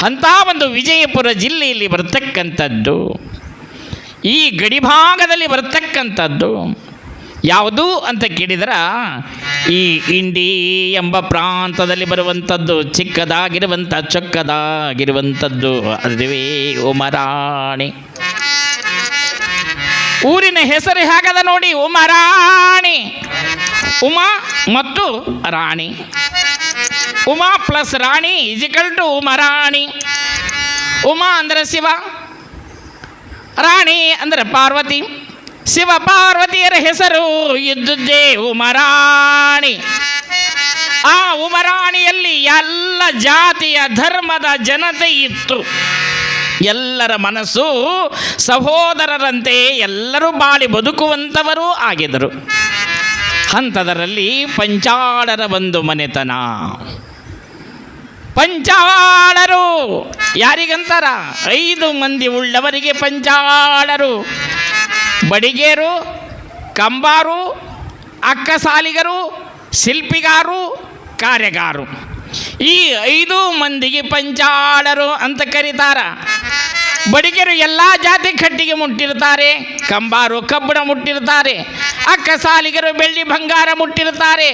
Speaker 1: ಅಂಥ ಒಂದು ವಿಜಯಪುರ ಜಿಲ್ಲೆಯಲ್ಲಿ ಬರ್ತಕ್ಕಂಥದ್ದು, ಈ ಗಡಿಭಾಗದಲ್ಲಿ ಬರ್ತಕ್ಕಂಥದ್ದು ಯಾವುದು ಅಂತ ಕೇಳಿದ್ರೆ ಈ ಇಂಡಿ ಎಂಬ ಪ್ರಾಂತದಲ್ಲಿ ಬರುವಂಥದ್ದು ಚಿಕ್ಕದಾಗಿರುವಂಥ ಚೊಕ್ಕದಾಗಿರುವಂಥದ್ದು ಅದುವೇ ಉಮರಾಣಿ. ಊರಿನ ಹೆಸರು ಹೇಗದ ನೋಡಿ, ಉಮರಾಣಿ. ಉಮಾ ಮತ್ತು Rani, Uma plus Rani equal to Umarani. Uma ಅಂದರೆ ಶಿವ, ರಾಣಿ ಅಂದರೆ ಪಾರ್ವತಿ. ಶಿವ ಪಾರ್ವತಿಯರ ಹೆಸರು ಇದ್ದುದೇ ಉಮರಾಣಿ. ಆ ಉಮರಾಣಿಯಲ್ಲಿ ಎಲ್ಲ ಜಾತಿಯ ಧರ್ಮದ ಜನತೆ ಇತ್ತು. ಎಲ್ಲರ ಮನಸ್ಸು ಸಹೋದರರಂತೆ ಎಲ್ಲರೂ ಬಾಳಿ ಬದುಕುವಂಥವರೂ ಆಗಿದ್ದರು. ಅಂಥದರಲ್ಲಿ ಪಂಚಾಳರ ಒಂದು ಮನೆತನ. ಪಂಚಾಳರು ಯಾರಿಗಂತಾರ? 5 ಮಂದಿ ಉಳ್ಳವರಿಗೆ ಪಂಚಾಳರು. ಬಡಿಗೇರು, ಕಂಬಾರು, ಅಕ್ಕಸಾಲಿಗರು, ಶಿಲ್ಪಿಗಾರು, ಕಾರ್ಯಗಾರು. ಈ 5 ಮಂದಿಗೆ ಪಂಚಾಳರು ಅಂತ ಕರೀತಾರ. ಬಡಿಗರು ಎಲ್ಲ ಜಾತಿ ಕಟ್ಟಿಗೆ ಮುಟ್ಟಿರ್ತಾರೆ, ಕಂಬಾರು ಕಬ್ಬಣ ಮುಟ್ಟಿರ್ತಾರೆ, ಅಕ್ಕಸಾಲಿಗರು ಬೆಳ್ಳಿ ಬಂಗಾರ ಮುಟ್ಟಿರ್ತಾರೆ,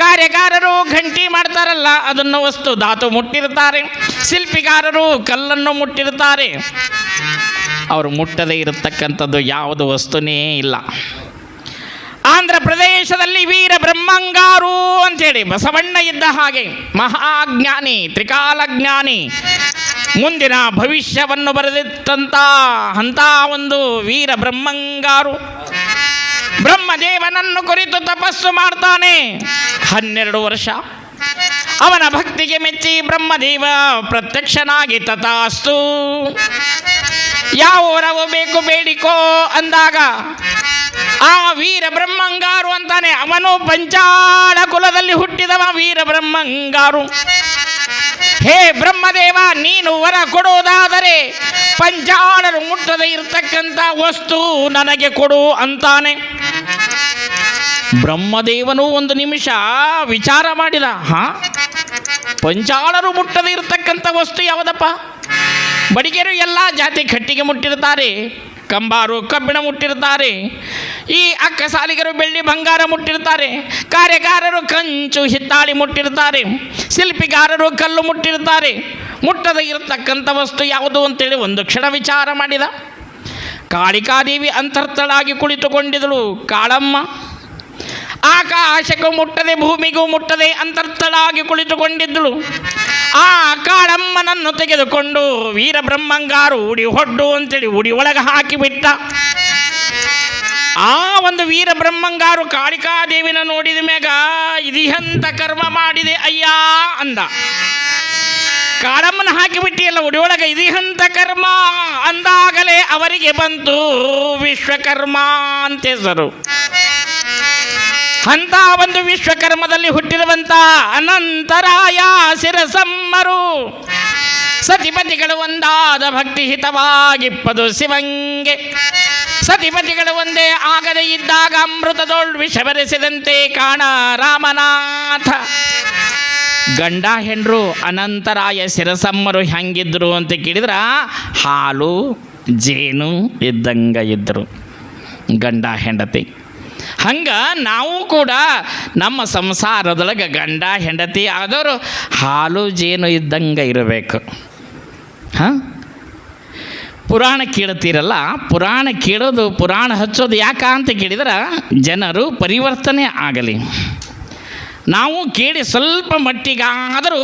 Speaker 1: ಕಾರ್ಯಗಾರರು ಘಂಟಿ ಮಾಡ್ತಾರಲ್ಲ ಅದನ್ನು ವಸ್ತು ಧಾತು ಮುಟ್ಟಿರ್ತಾರೆ, ಶಿಲ್ಪಿಗಾರರು ಕಲ್ಲನ್ನು ಮುಟ್ಟಿರ್ತಾರೆ. ಅವರು ಮುಟ್ಟದೇ ಇರತಕ್ಕಂಥದ್ದು ಯಾವುದು ವಸ್ತುನೇ ಇಲ್ಲ. ಆಂಧ್ರ ಪ್ರದೇಶದಲ್ಲಿ ವೀರ ಬ್ರಹ್ಮಂಗಾರು ಅಂಥೇಳಿ ಬಸವಣ್ಣ ಇದ್ದ ಹಾಗೆ ಮಹಾಜ್ಞಾನಿ, ತ್ರಿಕಾಲಜ್ಞಾನಿ, ಮುಂದಿನ ಭವಿಷ್ಯವನ್ನು ಬರೆದಿತ್ತಂತ ಅಂಥ ಒಂದು ವೀರ ಬ್ರಹ್ಮಂಗಾರು ಬ್ರಹ್ಮದೇವನನ್ನು ಕುರಿತು ತಪಸ್ಸು ಮಾಡ್ತಾನೆ 12 ವರ್ಷ. ಅವನ ಭಕ್ತಿಗೆ ಮೆಚ್ಚಿ ಬ್ರಹ್ಮದೇವ ಪ್ರತ್ಯಕ್ಷನಾಗಿ ತಥಾಸ್ತು, ಯಾವ ವರವು ಬೇಕು ಬೇಡಿಕೋ ಅಂದಾಗ ಆ ವೀರ ಬ್ರಹ್ಮಂಗಾರು ಅಂತಾನೆ. ಅವನು ಪಂಚಾಳ ಕುಲದಲ್ಲಿ ಹುಟ್ಟಿದವ ವೀರ ಬ್ರಹ್ಮಂಗಾರು. ಹೇ ಬ್ರಹ್ಮದೇವ, ನೀನು ವರ ಕೊಡೋದಾದರೆ ಪಂಚಾಳರು ಮುಟ್ಟದೆ ಇರತಕ್ಕಂಥ ವಸ್ತು ನನಗೆ ಕೊಡು ಅಂತಾನೆ. ಬ್ರಹ್ಮದೇವನು ಒಂದು ನಿಮಿಷ ವಿಚಾರ ಮಾಡಿದ. ಪಂಚಾಳರು ಮುಟ್ಟದೆ ಇರತಕ್ಕಂಥ ವಸ್ತು ಯಾವುದಪ್ಪ? ಬಡಿಗೆರು ಎಲ್ಲ ಜಾತಿ ಕಟ್ಟಿಗೆ ಮುಟ್ಟಿರ್ತಾರೆ, ಕಂಬಾರು ಕಬ್ಬಿಣ ಮುಟ್ಟಿರ್ತಾರೆ, ಈ ಅಕ್ಕಸಾಲಿಗರು ಬೆಳ್ಳಿ ಬಂಗಾರ ಮುಟ್ಟಿರ್ತಾರೆ, ಕಾರ್ಯಗಾರರು ಕಂಚು ಹಿತ್ತಾಳಿ ಮುಟ್ಟಿರ್ತಾರೆ, ಶಿಲ್ಪಿಗಾರರು ಕಲ್ಲು ಮುಟ್ಟಿರ್ತಾರೆ. ಮುಟ್ಟದೆ ಇರತಕ್ಕಂಥ ವಸ್ತು ಯಾವುದು ಅಂತೇಳಿ ಒಂದು ಕ್ಷಣ ವಿಚಾರ ಮಾಡಿದ. ಕಾಳಿಕಾದೇವಿ ಅಂತರ್ಥಳಾಗಿ ಕುಳಿತುಕೊಂಡಿದಳು. ಕಾಳಮ್ಮ ಆಕಾಶಕ್ಕೂ ಮುಟ್ಟದೆ ಭೂಮಿಗೂ ಮುಟ್ಟದೆ ಅಂತರ್ಥಳಾಗಿ ಕುಳಿತುಕೊಂಡಿದ್ದಳು. ಆ ಕಾಳಮ್ಮನನ್ನು ತೆಗೆದುಕೊಂಡು ವೀರಬ್ರಹ್ಮಂಗಾರು ಉಡಿ ಹೊಡ್ಡು ಅಂತೇಳಿ ಉಡಿ ಒಳಗೆ ಹಾಕಿಬಿಟ್ಟ. ಆ ಒಂದು ವೀರಬ್ರಹ್ಮಂಗಾರು ಕಾಳಿಕಾದೇವಿನ ನೋಡಿದ ಮ್ಯಾಗ ಇದೆಂತ ಕರ್ಮ ಮಾಡಿದೆ ಅಯ್ಯ ಅಂದ. ಕಾಳಮ್ಮನ ಹಾಕಿಬಿಟ್ಟಿಯಲ್ಲ ಉಡಿಯೊಳಗೆ, ಇದೆಂತ ಕರ್ಮ ಅಂದಾಗಲೇ ಅವರಿಗೆ ಬಂತು ವಿಶ್ವಕರ್ಮ ಅಂತ ಹೆಸರು. ಅಂತ ಒಂದು ವಿಶ್ವಕರ್ಮದಲ್ಲಿ ಹುಟ್ಟಿರುವಂತ ಅನಂತರಾಯ ಶಿರಸಮ್ಮರು ಸತಿಪತಿಗಳು ಒಂದಾದ ಭಕ್ತಿ ಹಿತವಾಗಿಪ್ಪದು ಶಿವಂಗೆ. ಸತಿಪತಿಗಳು ಒಂದೇ ಆಗದೆ ಇದ್ದಾಗ ಅಮೃತದೋಳ್ ವಿಷ ಬೆರೆಸಿದಂತೆ ಕಾಣ ರಾಮನಾಥ. ಗಂಡ ಹೆಂಡ್ರು ಅನಂತರಾಯ ಶಿರಸಮ್ಮರು ಹೆಂಗಿದ್ರು ಅಂತ ಕೇಳಿದ್ರ ಹಾಲು ಜೇನು ಇದ್ದಂಗ ಇದ್ದರು ಗಂಡ ಹೆಂಡತಿ. ಹಂಗೆ ನಾವು ಕೂಡ ನಮ್ಮ ಸಂಸಾರದೊಳಗೆ ಗಂಡ ಹೆಂಡತಿ ಆದವರು ಹಾಲು ಜೇನು ಇದ್ದಂಗೆ ಇರಬೇಕು. ಪುರಾಣ ಕೇಳ್ತೀರಲ್ಲ, ಪುರಾಣ ಕೇಳೋದು ಪುರಾಣ ಹಚ್ಚೋದು ಯಾಕ ಅಂತ ಕೇಳಿದ್ರೆ ಜನರು ಪರಿವರ್ತನೆ ಆಗಲಿ, ನಾವು ಕೇಳಿ ಸ್ವಲ್ಪ ಮಟ್ಟಿಗಾದರೂ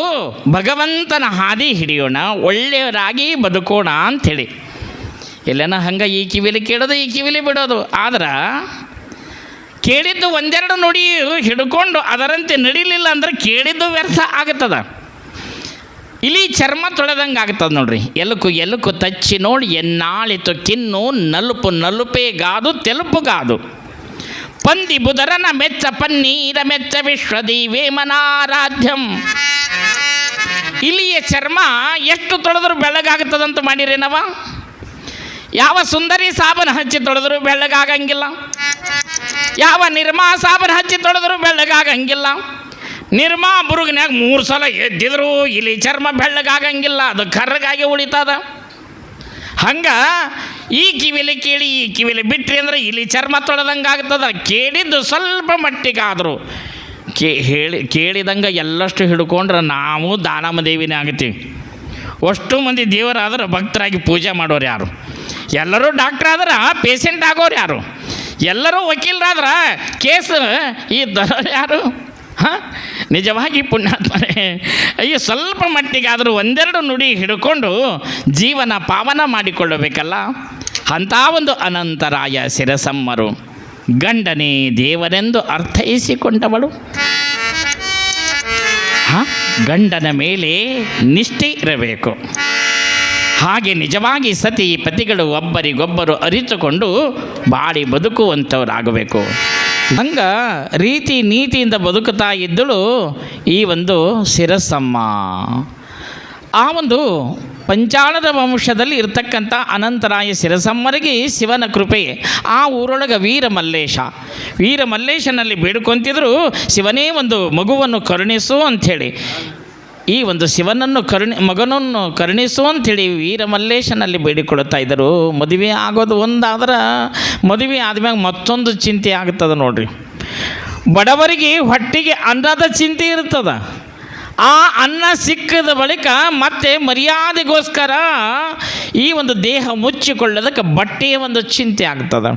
Speaker 1: ಭಗವಂತನ ಹಾದಿ ಹಿಡಿಯೋಣ, ಒಳ್ಳೆಯವರಾಗಿ ಬದುಕೋಣ ಅಂಥೇಳಿ. ಎಲ್ಲನ ಹಂಗೆ ಈ ಕಿವಿಲಿ ಕೇಳೋದು ಈ ಕಿವಿಲಿ ಬಿಡೋದು. ಆದ್ರೆ ಕೇಳಿದ್ದು ಒಂದೆರಡು ನುಡಿ ಹಿಡ್ಕೊಂಡು ಅದರಂತೆ ನಡೀಲಿಲ್ಲ ಅಂದ್ರೆ ಕೇಳಿದ್ದು ವ್ಯರ್ಥ ಆಗುತ್ತದೆ. ಇಲಿ ಚರ್ಮ ತೊಳೆದಂಗೆ ಆಗ್ತದೆ ನೋಡ್ರಿ. ಎಲುಕು ಎಲುಕು ತಚ್ಚಿ ನೋಡಿ ಎನ್ನಾಳಿತು ಕಿನ್ನು ನಲುಪು ನಲುಪೆಗಾದು ತೆಲುಪುಗಾದು. ಪಂದಿ ಬುಧರನ ಮೆಚ್ಚ ಪನ್ನೀರ ಮೆಚ್ಚ ವಿಶ್ವದೀವೇಮನಾರಾಧ್ಯಂ. ಇಲಿಯ ಚರ್ಮ ಎಷ್ಟು ತೊಳೆದ್ರು ಬೆಳ್ಳಗಾಗುತ್ತದಂತ ಮಾಡಿರೇನವ? ಯಾವ ಸುಂದರಿ ಸಾಬನ ಹಚ್ಚಿ ತೊಳೆದ್ರು ಬೆಳ್ಳಗಾಗಂಗಿಲ್ಲ, ಯಾವ ನಿರ್ಮಾ ಸಾಬನ ಹಚ್ಚಿ ತೊಳೆದ್ರು ಬೆಳ್ಳಗಾಗಂಗಿಲ್ಲ. ನಿರ್ಮಾ ಬುರುಗಿನಾಗ 3 ಸಲ ಎದ್ದಿದ್ರು ಇಲಿ ಚರ್ಮ ಬೆಳ್ಳಗಾಗಂಗಿಲ್ಲ, ಅದು ಕರ್ರಗಾಗಿ ಉಳಿತದ. ಹಂಗೆ ಈ ಕಿವಿಲಿ ಕೇಳಿ ಈ ಕಿವಿಲಿ ಬಿಟ್ರಿ ಅಂದ್ರೆ ಇಲ್ಲಿ ಚರ್ಮ ತೊಳೆದಂಗೆ ಆಗ್ತದ. ಕೇಳಿದ್ದು ಸ್ವಲ್ಪ ಮಟ್ಟಿಗಾದರೂ ಕೇಳಿದಂಗೆ ಎಲ್ಲಷ್ಟು ಹಿಡ್ಕೊಂಡ್ರೆ ನಾವು ದಾನಮದೇವಿನೇ ಆಗ್ತೀವಿ. ಅಷ್ಟು ಮಂದಿ ದೇವರಾದ್ರೆ ಭಕ್ತರಾಗಿ ಪೂಜೆ ಮಾಡೋರು ಯಾರು? ಎಲ್ಲರೂ ಡಾಕ್ಟ್ರ್ ಆದ್ರೆ ಪೇಷಂಟ್ ಆಗೋರು ಯಾರು? ಎಲ್ಲರೂ ವಕೀಲರಾದ್ರೆ ಕೇಸ್ ಇದ್ದವರು ಯಾರು? ನಿಜವಾಗಿ ಪುಣ್ಯಾತ್ಮರೇ, ಅಯ್ಯೋ ಸ್ವಲ್ಪ ಮಟ್ಟಿಗಾದರೂ ಒಂದೆರಡು ನುಡಿ ಹಿಡ್ಕೊಂಡು ಜೀವನ ಪಾವನ ಮಾಡಿಕೊಳ್ಳಬೇಕಲ್ಲ. ಅಂಥ ಒಂದು ಅನಂತರಾಯ ಶಿರಸಮ್ಮರು ಗಂಡನೇ ದೇವರೆಂದು ಅರ್ಥೈಸಿಕೊಂಡವಳು. ಗಂಡನ ಮೇಲೆ ನಿಷ್ಠೆ ಇರಬೇಕು. ಹಾಗೆ ನಿಜವಾಗಿ ಸತಿ ಪತಿಗಳು ಒಬ್ಬರಿಗೊಬ್ಬರು ಅರಿತುಕೊಂಡು ಬಾಳಿ ಬದುಕುವಂಥವರಾಗಬೇಕು. ಹಂಗೆ ರೀತಿ ನೀತಿಯಿಂದ ಬದುಕುತ್ತಾ ಇದ್ದಳು ಈ ಒಂದು ಶಿರಸಮ್ಮ. ಆ ಒಂದು ಪಂಚಾಳರ ವಂಶದಲ್ಲಿ ಇರ್ತಕ್ಕಂಥ ಅನಂತರಾಯ ಶಿರಸಮ್ಮರಿಗೆ ಶಿವನ ಕೃಪೆ. ಆ ಊರೊಳಗೆ ವೀರಮಲ್ಲೇಶನಲ್ಲಿ ಬೇಡ್ಕೊಂತಿದ್ರು, ಶಿವನೇ ಒಂದು ಮಗುವನ್ನು ಕರುಣಿಸು ಅಂಥೇಳಿ. ಈ ಒಂದು ಶಿವನನ್ನು ಮಗನನ್ನು ಕರುಣಿಸು ಅಂಥೇಳಿ ವೀರಮಲ್ಲೇಶನಲ್ಲಿ ಬೇಡಿಕೊಳ್ತಾ ಇದ್ದರು. ಮದುವೆ ಆಗೋದು ಒಂದಾದ್ರೆ ಮದುವೆ ಆದ್ಮ್ಯಾಗ ಮತ್ತೊಂದು ಚಿಂತೆ ಆಗ್ತದೆ ನೋಡ್ರಿ. ಬಡವರಿಗೆ ಹೊಟ್ಟಿಗೆ ಅನ್ನದ ಚಿಂತೆ ಇರ್ತದೆ. ಆ ಅನ್ನ ಸಿಕ್ಕಿದ ಬಳಿಕ ಮತ್ತೆ ಮರ್ಯಾದೆಗೋಸ್ಕರ ಈ ಒಂದು ದೇಹ ಮುಚ್ಚಿಕೊಳ್ಳೋದಕ್ಕೆ ಬಟ್ಟೆಯ ಒಂದು ಚಿಂತೆ ಆಗ್ತದೆ.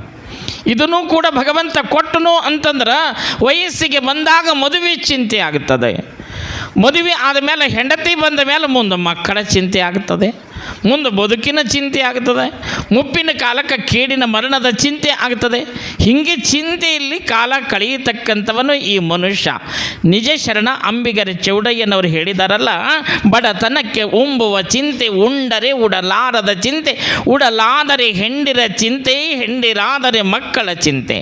Speaker 1: ಇದನ್ನು ಕೂಡ ಭಗವಂತ ಕೊಟ್ಟನು ಅಂತಂದ್ರೆ ವಯಸ್ಸಿಗೆ ಬಂದಾಗ ಮದುವೆ ಚಿಂತೆ ಆಗ್ತದೆ. ಮದುವೆ ಆದಮೇಲೆ ಹೆಂಡತಿ ಬಂದ ಮೇಲೆ ಮುಂದೆ ಮಕ್ಕಳ ಚಿಂತೆ ಆಗ್ತದೆ. ಮುಂದೆ ಬದುಕಿನ ಚಿಂತೆ ಆಗ್ತದೆ, ಮುಪ್ಪಿನ ಕಾಲಕ್ಕೆ ಕೇಡಿನ ಮರಣದ ಚಿಂತೆ ಆಗ್ತದೆ. ಹೀಗೆ ಚಿಂತೆಯಲ್ಲಿ ಕಾಲ ಕಳೆಯತಕ್ಕಂಥವನು ಈ ಮನುಷ್ಯ. ನಿಜ ಶರಣ ಅಂಬಿಗರ ಚೌಡಯ್ಯನವರು ಹೇಳಿದಾರಲ್ಲ, ಬಡತನಕ್ಕೆ ಉಂಬುವ ಚಿಂತೆ, ಉಂಡರೆ ಉಡಲಾರದ ಚಿಂತೆ, ಉಡಲಾದರೆ ಹೆಂಡಿರ ಚಿಂತೆ, ಹೆಂಡಿರಾದರೆ ಮಕ್ಕಳ ಚಿಂತೆ,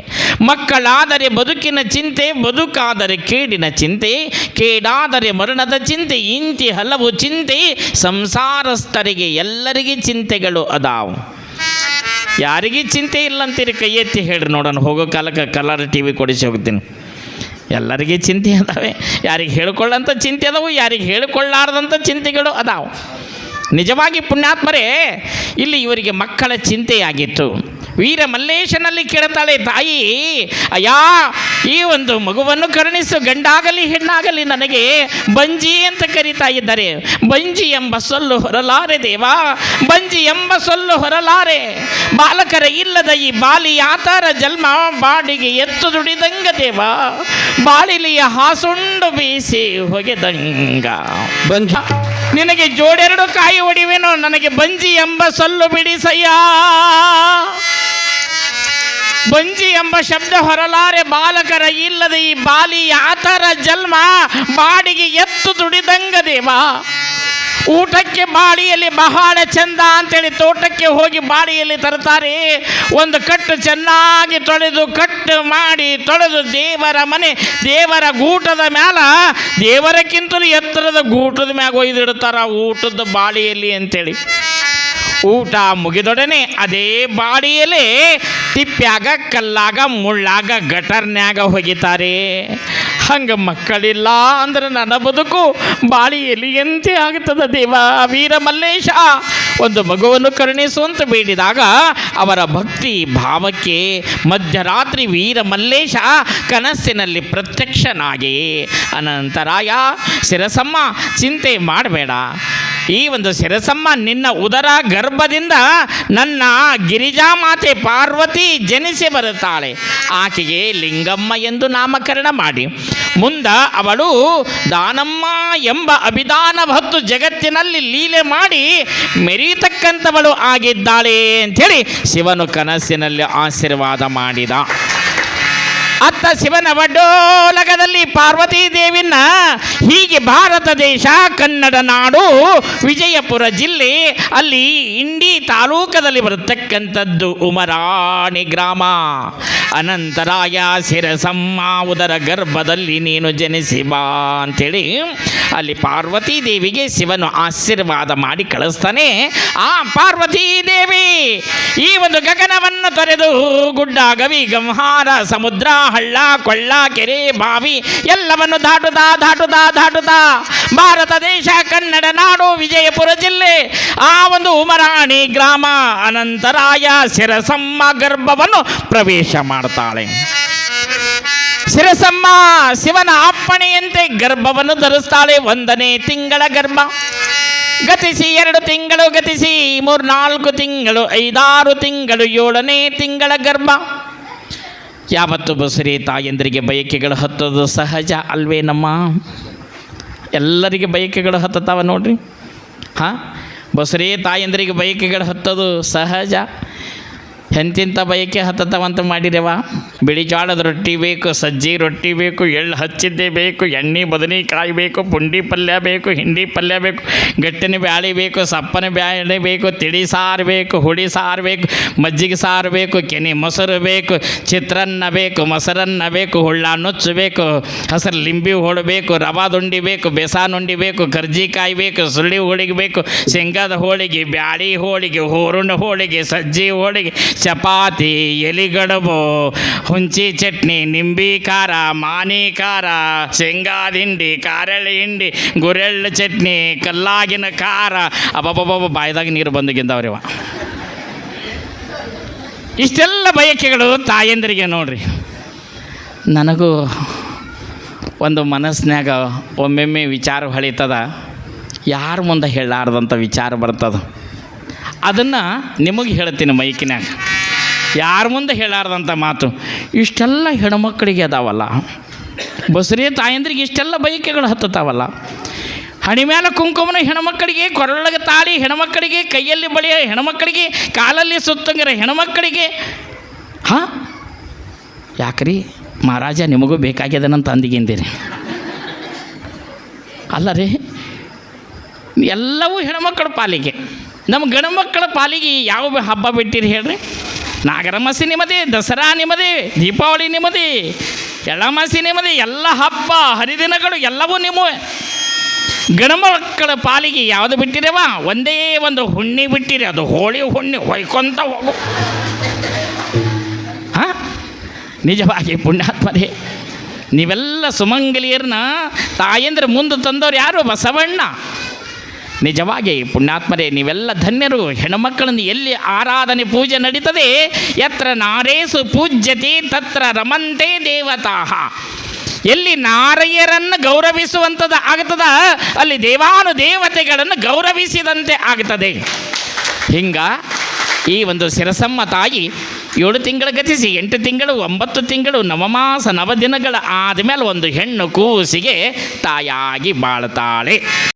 Speaker 1: ಮಕ್ಕಳಾದರೆ ಬದುಕಿನ ಚಿಂತೆ, ಬದುಕಾದರೆ ಕೇಡಿನ ಚಿಂತೆ, ಕೇಡಾದರೆ ಮರಣದ ಚಿಂತೆ, ಇಂತಿ ಹಲವು ಚಿಂತೆ ಸಂಸಾರಸ್ಥರಿಗೆ ಎಲ್ಲರಿಗೆ ಚಿಂತೆಗಳು ಅದಾವು. ಯಾರಿಗೆ ಚಿಂತೆ ಇಲ್ಲ ಅಂತೀರಿ? ಕೈ ಎತ್ತಿ ಹೇಳ್ರಿ ನೋಡೋಣ. ಹೋಗೋ ಕಾಲಕ್ಕೆ ಕಲರ್ ಟಿ ವಿ ಕೊಡಿಸಿ ಹೋಗ್ತೀನಿ. ಎಲ್ಲರಿಗೆ ಚಿಂತೆ ಅದಾವೆ. ಯಾರಿಗೆ ಹೇಳ್ಕೊಳ್ಳೋಂಥ ಚಿಂತೆ ಅದಾವು, ಯಾರಿಗೆ ಹೇಳಿಕೊಳ್ಳಾರ್ದಂಥ ಚಿಂತೆಗಳು ಅದಾವು. ನಿಜವಾಗಿ ಪುಣ್ಯಾತ್ಮರೇ, ಇಲ್ಲಿ ಇವರಿಗೆ ಮಕ್ಕಳ ಚಿಂತೆಯಾಗಿತ್ತು. ವೀರ ಮಲ್ಲೇಶನಲ್ಲಿ ಕೇಳ್ತಾಳೆ ತಾಯಿ, ಅಯ್ಯ ಈ ಒಂದು ಮಗುವನ್ನು ಕರುಣಿಸು, ಗಂಡಾಗಲಿ ಹೆಣ್ಣಾಗಲಿ ನನಗೆ ಬಂಜಿ ಅಂತ ಕರೀತಾ ಇದ್ದಾರೆ. ಬಂಜಿ ಎಂಬ ಸೊಲ್ಲು ಹೊರಲಾರೆ ದೇವ, ಬಂಜಿ ಎಂಬ ಸೊಲ್ಲು ಹೊರಲಾರೆ. ಬಾಲಕರ ಇಲ್ಲದ ಈ ಬಾಲಿಯಾತರ ಜನ್ಮ, ಬಾಡಿಗೆ ಎತ್ತು ದುಡಿದಂಗ ದೇವ, ಬಾಳಿಲಿಯ ಹಾಸುಂಡು ಬೀಸಿ ಹೊಗೆದಂಗ. ಬಂಜಿ ನಿನಗೆ ಜೋಡೆರಡು ಕಾಯಿ ಹೊಡಿವೇನೋ, ನನಗೆ ಬಂಜಿ ಎಂಬ ಸೊಲ್ಲು ಬಿಡಿಸಯ್ಯ. ಬಂಜಿ ಎಂಬ ಶಬ್ದ ಹೊರಲಾರೆ. ಬಾಲಕರ ಇಲ್ಲದ ಈ ಬಾಲಿ ಯಾತರ ಜನ್ಮ, ಬಾಡಿಗೆ ಎತ್ತು ದುಡಿದಂಗ ದೇವ. ಊಟಕ್ಕೆ ಬಾಡಿಯಲ್ಲಿ ಬಹಳ ಚಂದ ಅಂತೇಳಿ ತೋಟಕ್ಕೆ ಹೋಗಿ ಬಾಡಿಯಲ್ಲಿ ತರ್ತಾರೆ. ಒಂದು ಕಟ್ಟು ಚೆನ್ನಾಗಿ ತೊಳೆದು, ಕಟ್ಟು ಮಾಡಿ ತೊಳೆದು ದೇವರ ಮನೆ, ದೇವರ ಗೂಟದ ಮ್ಯಾಲ, ದೇವರಕ್ಕಿಂತಲೂ ಎತ್ತರದ ಗೂಟದ ಮ್ಯಾಗ ಒಯ್ದಿಡ್ತಾರ ಊಟದ ಬಾಡಿಯಲ್ಲಿ ಅಂತೇಳಿ. ಊಟ ಮುಗಿದೊಡನೆ ಅದೇ ಬಾಡಿಯಲ್ಲೇ ತಿಪ್ಪ್ಯಾಗ, ಕಲ್ಲಾಗ, ಮುಳ್ಳಾಗ, ಗಟರ್ನ್ಯಾಗ ಹೋಗಿತಾರೆ. ಹಂಗೆ ಮಕ್ಕಳಿಲ್ಲ ಅಂದ್ರೆ ನನ್ನ ಬದುಕು ಬಾಳಿ ಎಲಿಯಂತೆ ಆಗ್ತದೆ ದೇವ. ವೀರ ಮಲ್ಲೇಶ ಒಂದು ಮಗುವನ್ನು ಕರುಣಿಸು ಅಂತ ಬೇಡಿದಾಗ ಅವರ ಭಕ್ತಿ ಭಾವಕ್ಕೆ ಮಧ್ಯರಾತ್ರಿ ವೀರ ಮಲ್ಲೇಶ ಕನಸಿನಲ್ಲಿ ಪ್ರತ್ಯಕ್ಷನಾಗಿ, ಅನಂತರಾಯ ಶಿರಸಮ್ಮ ಚಿಂತೆ ಮಾಡಬೇಡ, ಈ ಒಂದು ಶಿರಸಮ್ಮ ನಿನ್ನ ಉದರ ಗರ್ಭದಿಂದ ನನ್ನ ಗಿರಿಜಾಮಾತೆ ಪಾರ್ವತಿ ಜನಿಸಿ ಬರುತ್ತಾಳೆ. ಆಕೆಗೆ ಲಿಂಗಮ್ಮ ಎಂದು ನಾಮಕರಣ ಮಾಡಿ ಮುಂದ ಅವಳು ದಾನಮ್ಮ ಎಂಬ ಅಭಿದಾನ ಹೊತ್ತು ಜಗತ್ತಿನಲ್ಲಿ ಲೀಲೆ ಮಾಡಿ ಮೆರೀತಕ್ಕಂಥವಳು ಆಗಿದ್ದಾಳೆ ಅಂಥೇಳಿ ಶಿವನು ಕನಸಿನಲ್ಲಿ ಆಶೀರ್ವಾದ ಮಾಡಿದ. ಅತ್ತ ಶಿವನ ವಡ್ಡೋಲಗದಲ್ಲಿ ಪಾರ್ವತೀ ದೇವಿನ ಹೀಗೆ ಭಾರತ ದೇಶ, ಕನ್ನಡ ನಾಡು, ವಿಜಯಪುರ ಜಿಲ್ಲೆ, ಅಲ್ಲಿ ಇಂಡಿ ತಾಲೂಕದಲ್ಲಿ ಬರತಕ್ಕಂಥದ್ದು ಉಮರಾಣಿ ಗ್ರಾಮ. ಅನಂತರಾಯ ಶಿರಸಮ್ಮ ಉದರ ಗರ್ಭದಲ್ಲಿ ನೀನು ಜನಿಸಿ ಬಾ ಅಂಥೇಳಿ ಅಲ್ಲಿ ಪಾರ್ವತೀ ದೇವಿಗೆ ಶಿವನು ಆಶೀರ್ವಾದ ಮಾಡಿ ಕಳಿಸ್ತಾನೆ. ಆ ಪಾರ್ವತೀ ದೇವಿ ಈ ಒಂದು ಗಗನವನ್ನು ತೊರೆದು ಗುಡ್ಡ, ಗವಿ, ಗಂಹಾರ, ಸಮುದ್ರ, ಹಳ್ಳ, ಕೊಳ್ಳ, ಕೆರೆ, ಬಾವಿ ಎಲ್ಲವನ್ನು ದಾಟುತ್ತಾ ಭಾರತ ದೇಶ, ಕನ್ನಡ ನಾಡು, ವಿಜಯಪುರ ಜಿಲ್ಲೆ, ಆ ಒಂದು ಉಮರಾಣಿ ಗ್ರಾಮ ಅನಂತರಾಯ ಶಿರಸಮ್ಮ ಗರ್ಭವನ್ನು ಪ್ರವೇಶ ಮಾಡ್ತಾಳೆ. ಶಿರಸಮ್ಮ ಶಿವನ ಅಪ್ಪಣೆಯಂತೆ ಗರ್ಭವನ್ನು ಧರಿಸ್ತಾಳೆ. 1ನೇ ತಿಂಗಳ ಗರ್ಭ ಗತಿಸಿ, 2 ತಿಂಗಳು ಗತಿಸಿ, 3-4 ತಿಂಗಳು, 5-6 ತಿಂಗಳು, 7ನೇ ತಿಂಗಳ ಗರ್ಭ. ಯಾವತ್ತು ಬಸರಿ ತಾಯಂದರಿಗೆ ಬಯಕೆಗಳು ಹತ್ತೋದು ಸಹಜ ಅಲ್ವೇನಮ್ಮ? ಎಲ್ಲರಿಗೆ ಬಯಕೆಗಳು ಹತ್ತತಾವ ನೋಡ್ರಿ. ಹಾಂ, ಬಸರಿ ತಾಯಂದರಿಗೆ ಬಯಕೆಗಳು ಹತ್ತೋದು ಸಹಜ. ಎಂತಿಂಥ ಬಯಕೆ ಹತ್ತತ್ತವಂತ ಮಾಡಿರೇವ. ಬಿಳಿ ಜೋಳದ ರೊಟ್ಟಿ ಬೇಕು, ಸಜ್ಜಿ ರೊಟ್ಟಿ ಬೇಕು, ಎಳ್ಳು ಹಚ್ಚಿದ್ದೇ ಬೇಕು, ಎಣ್ಣೆ ಬದನೆಕಾಯಿ ಬೇಕು, ಪುಂಡಿ ಪಲ್ಯ ಬೇಕು, ಹಿಂಡಿ ಪಲ್ಯ ಬೇಕು, ಗಟ್ಟಿನ ಬ್ಯಾಳೆ ಬೇಕು, ಸಪ್ಪನ ಬ್ಯಾಳೆ ಬೇಕು, ತಿಳಿ ಸಾರು ಬೇಕು, ಹುಳಿ ಸಾರು ಬೇಕು, ಮಜ್ಜಿಗೆ ಸಾರು ಬೇಕು, ಕೆನೆ ಮೊಸರು ಬೇಕು, ಚಿತ್ರಾನ್ನ ಬೇಕು, ಮೊಸರನ್ನ ಬೇಕು, ಹುಳ್ಳ ನುಚ್ಚು ಬೇಕು, ಹಸರು ಲಿಂಬಿ ಹೋಳು ಬೇಕು, ರವಾ ದುಂಡಿ ಬೇಕು, ಬೇಸಾನ್ ಉಂಡಿ ಬೇಕು, ಕರ್ಜಿಕಾಯಿ ಬೇಕು, ಸುಳ್ಳಿ ಹೋಳಿಗೆ ಬೇಕು, ಶೇಂಗಾದ ಹೋಳಿಗೆ, ಬ್ಯಾಳಿ ಹೋಳಿಗೆ, ಹೂರುಣ ಹೋಳಿಗೆ, ಸಜ್ಜಿ ಹೋಳಿಗೆ, ಚಪಾತಿ, ಎಲಿಗಡುಬು, ಹುಂಚಿ ಚಟ್ನಿ, ನಿಂಬಿ ಖಾರ, ಮಾನಿ ಖಾರ, ಶೇಂಗಾದ ಹಿಂಡಿ, ಕಾರಳಿ ಹಿಂಡಿ, ಗುರೆಳ್ಳು ಚಟ್ನಿ, ಕಲ್ಲಾಗಿನ ಖಾರ. ಅಬ್ಬಬ್ಬಬ್ಬ ಬಾಯ್ದಾಗ ನೀರು ಬಂದುಗಿಂದವ್ರಿವ. ಇಷ್ಟೆಲ್ಲ ಬಯಕೆಗಳು ತಾಯಂದರಿಗೆ ನೋಡ್ರಿ. ನನಗೂ ಒಂದು ಮನಸ್ಸಿನಾಗ ಒಮ್ಮೆಮ್ಮೆ ವಿಚಾರ ಹೊಳಿತದ, ಯಾರ ಮುಂದೆ ಹೇಳಾರ್ದಂಥ ವಿಚಾರ ಬರ್ತದ. ಅದನ್ನು ನಿಮಗೆ ಹೇಳ್ತೀನಿ ಮೈಕಿನಾಗ, ಯಾರ ಮುಂದೆ ಹೇಳಾರ್ದಂಥ ಮಾತು. ಇಷ್ಟೆಲ್ಲ ಹೆಣ್ಮಕ್ಕಳಿಗೆ ಅದಾವಲ್ಲ, ಬಸರಿ ತಾಯಂದ್ರಿಗೆ ಇಷ್ಟೆಲ್ಲ ಬಯಕೆಗಳು ಹತ್ತತಾವಲ್ಲ. ಹಣಿ ಮೇಲೆ ಕುಂಕುಮನ ಹೆಣ್ಮಕ್ಕಳಿಗೆ, ಕೊರಳಗೆ ತಾಳಿ ಹೆಣ್ಮಕ್ಕಳಿಗೆ, ಕೈಯಲ್ಲಿ ಬಳೆಯ ಹೆಣ್ಮಕ್ಕಳಿಗೆ, ಕಾಲಲ್ಲಿ ಸುತ್ತಂಗಿರ ಹೆಣ್ಮಕ್ಕಳಿಗೆ. ಹಾಂ, ಯಾಕ್ರಿ ಮಹಾರಾಜ ನಿಮಗೂ ಬೇಕಾಗ್ಯದನಂತ ಅಂದಿಗಿಂದಿರಿ? ಅಲ್ಲ ರೀ, ಎಲ್ಲವೂ ಹೆಣ್ಮಕ್ಕಳ ಪಾಲಿಗೆ. ನಮ್ಮ ಗಂಡ್ಮಕ್ಕಳ ಪಾಲಿಗೆ ಯಾವ ಹಬ್ಬ ಬಿಟ್ಟಿರಿ ಹೇಳ್ರಿ? ನಾಗರಮಾಸಿ ನಿಮ್ಮದೇ, ದಸರಾ ನಿಮ್ಮದೇ, ದೀಪಾವಳಿ ನಿಮ್ಮದೇ, ಎಳ್ಳಮಾಸಿ ನಿಮ್ಮದೇ, ಎಲ್ಲ ಹಬ್ಬ ಹರಿದಿನಗಳು ಎಲ್ಲವೂ ನಿಮ್ಮವೇ. ಗಂಡ್ಮಕ್ಕಳ ಪಾಲಿಗೆ ಯಾವುದು ಬಿಟ್ಟಿರವ? ಒಂದೇ ಒಂದು ಹುಣ್ಣಿ ಬಿಟ್ಟಿರಿ, ಅದು ಹೋಳಿ ಹುಣ್ಣಿ ಹೊಯ್ಕೊಂತ ಹೋಗು. ಹಾಂ, ನಿಜವಾಗಿ ಪುಣ್ಯಾತ್ಮರೇ, ನೀವೆಲ್ಲ ಸುಮಂಗಲಿಯರನ್ನ ತಾಯಂದ್ರೆ ಮುಂದೆ ತಂದವ್ರು ಯಾರು? ಬಸವಣ್ಣ. ನಿಜವಾಗಿ ಪುಣ್ಯಾತ್ಮರೇ, ನೀವೆಲ್ಲ ಧನ್ಯರು. ಹೆಣ್ಮಕ್ಕಳನ್ನು ಎಲ್ಲಿ ಆರಾಧನೆ ಪೂಜೆ ನಡೀತದೆ, ಯತ್ರ ನಾರೇಸು ಪೂಜ್ಯತೆ ತತ್ರ ರಮಂತೆ ದೇವತಾ. ಎಲ್ಲಿ ನಾರಿಯರನ್ನು ಗೌರವಿಸುವಂಥದ್ದು ಆಗ್ತದ, ಅಲ್ಲಿ ದೇವಾನು ದೇವತೆಗಳನ್ನು ಗೌರವಿಸಿದಂತೆ ಆಗ್ತದೆ. ಹಿಂಗ ಈ ಒಂದು ಶಿರಸಮ್ಮ ತಾಯಿ 7 ತಿಂಗಳು ಗತಿಸಿ 8 ತಿಂಗಳು 9 ತಿಂಗಳು ನವಮಾಸ 9 ದಿನಗಳ ಆದಮೇಲೆ ಒಂದು ಹೆಣ್ಣು ಕೂಸಿಗೆ ತಾಯಾಗಿ ಬಾಳ್ತಾಳೆ.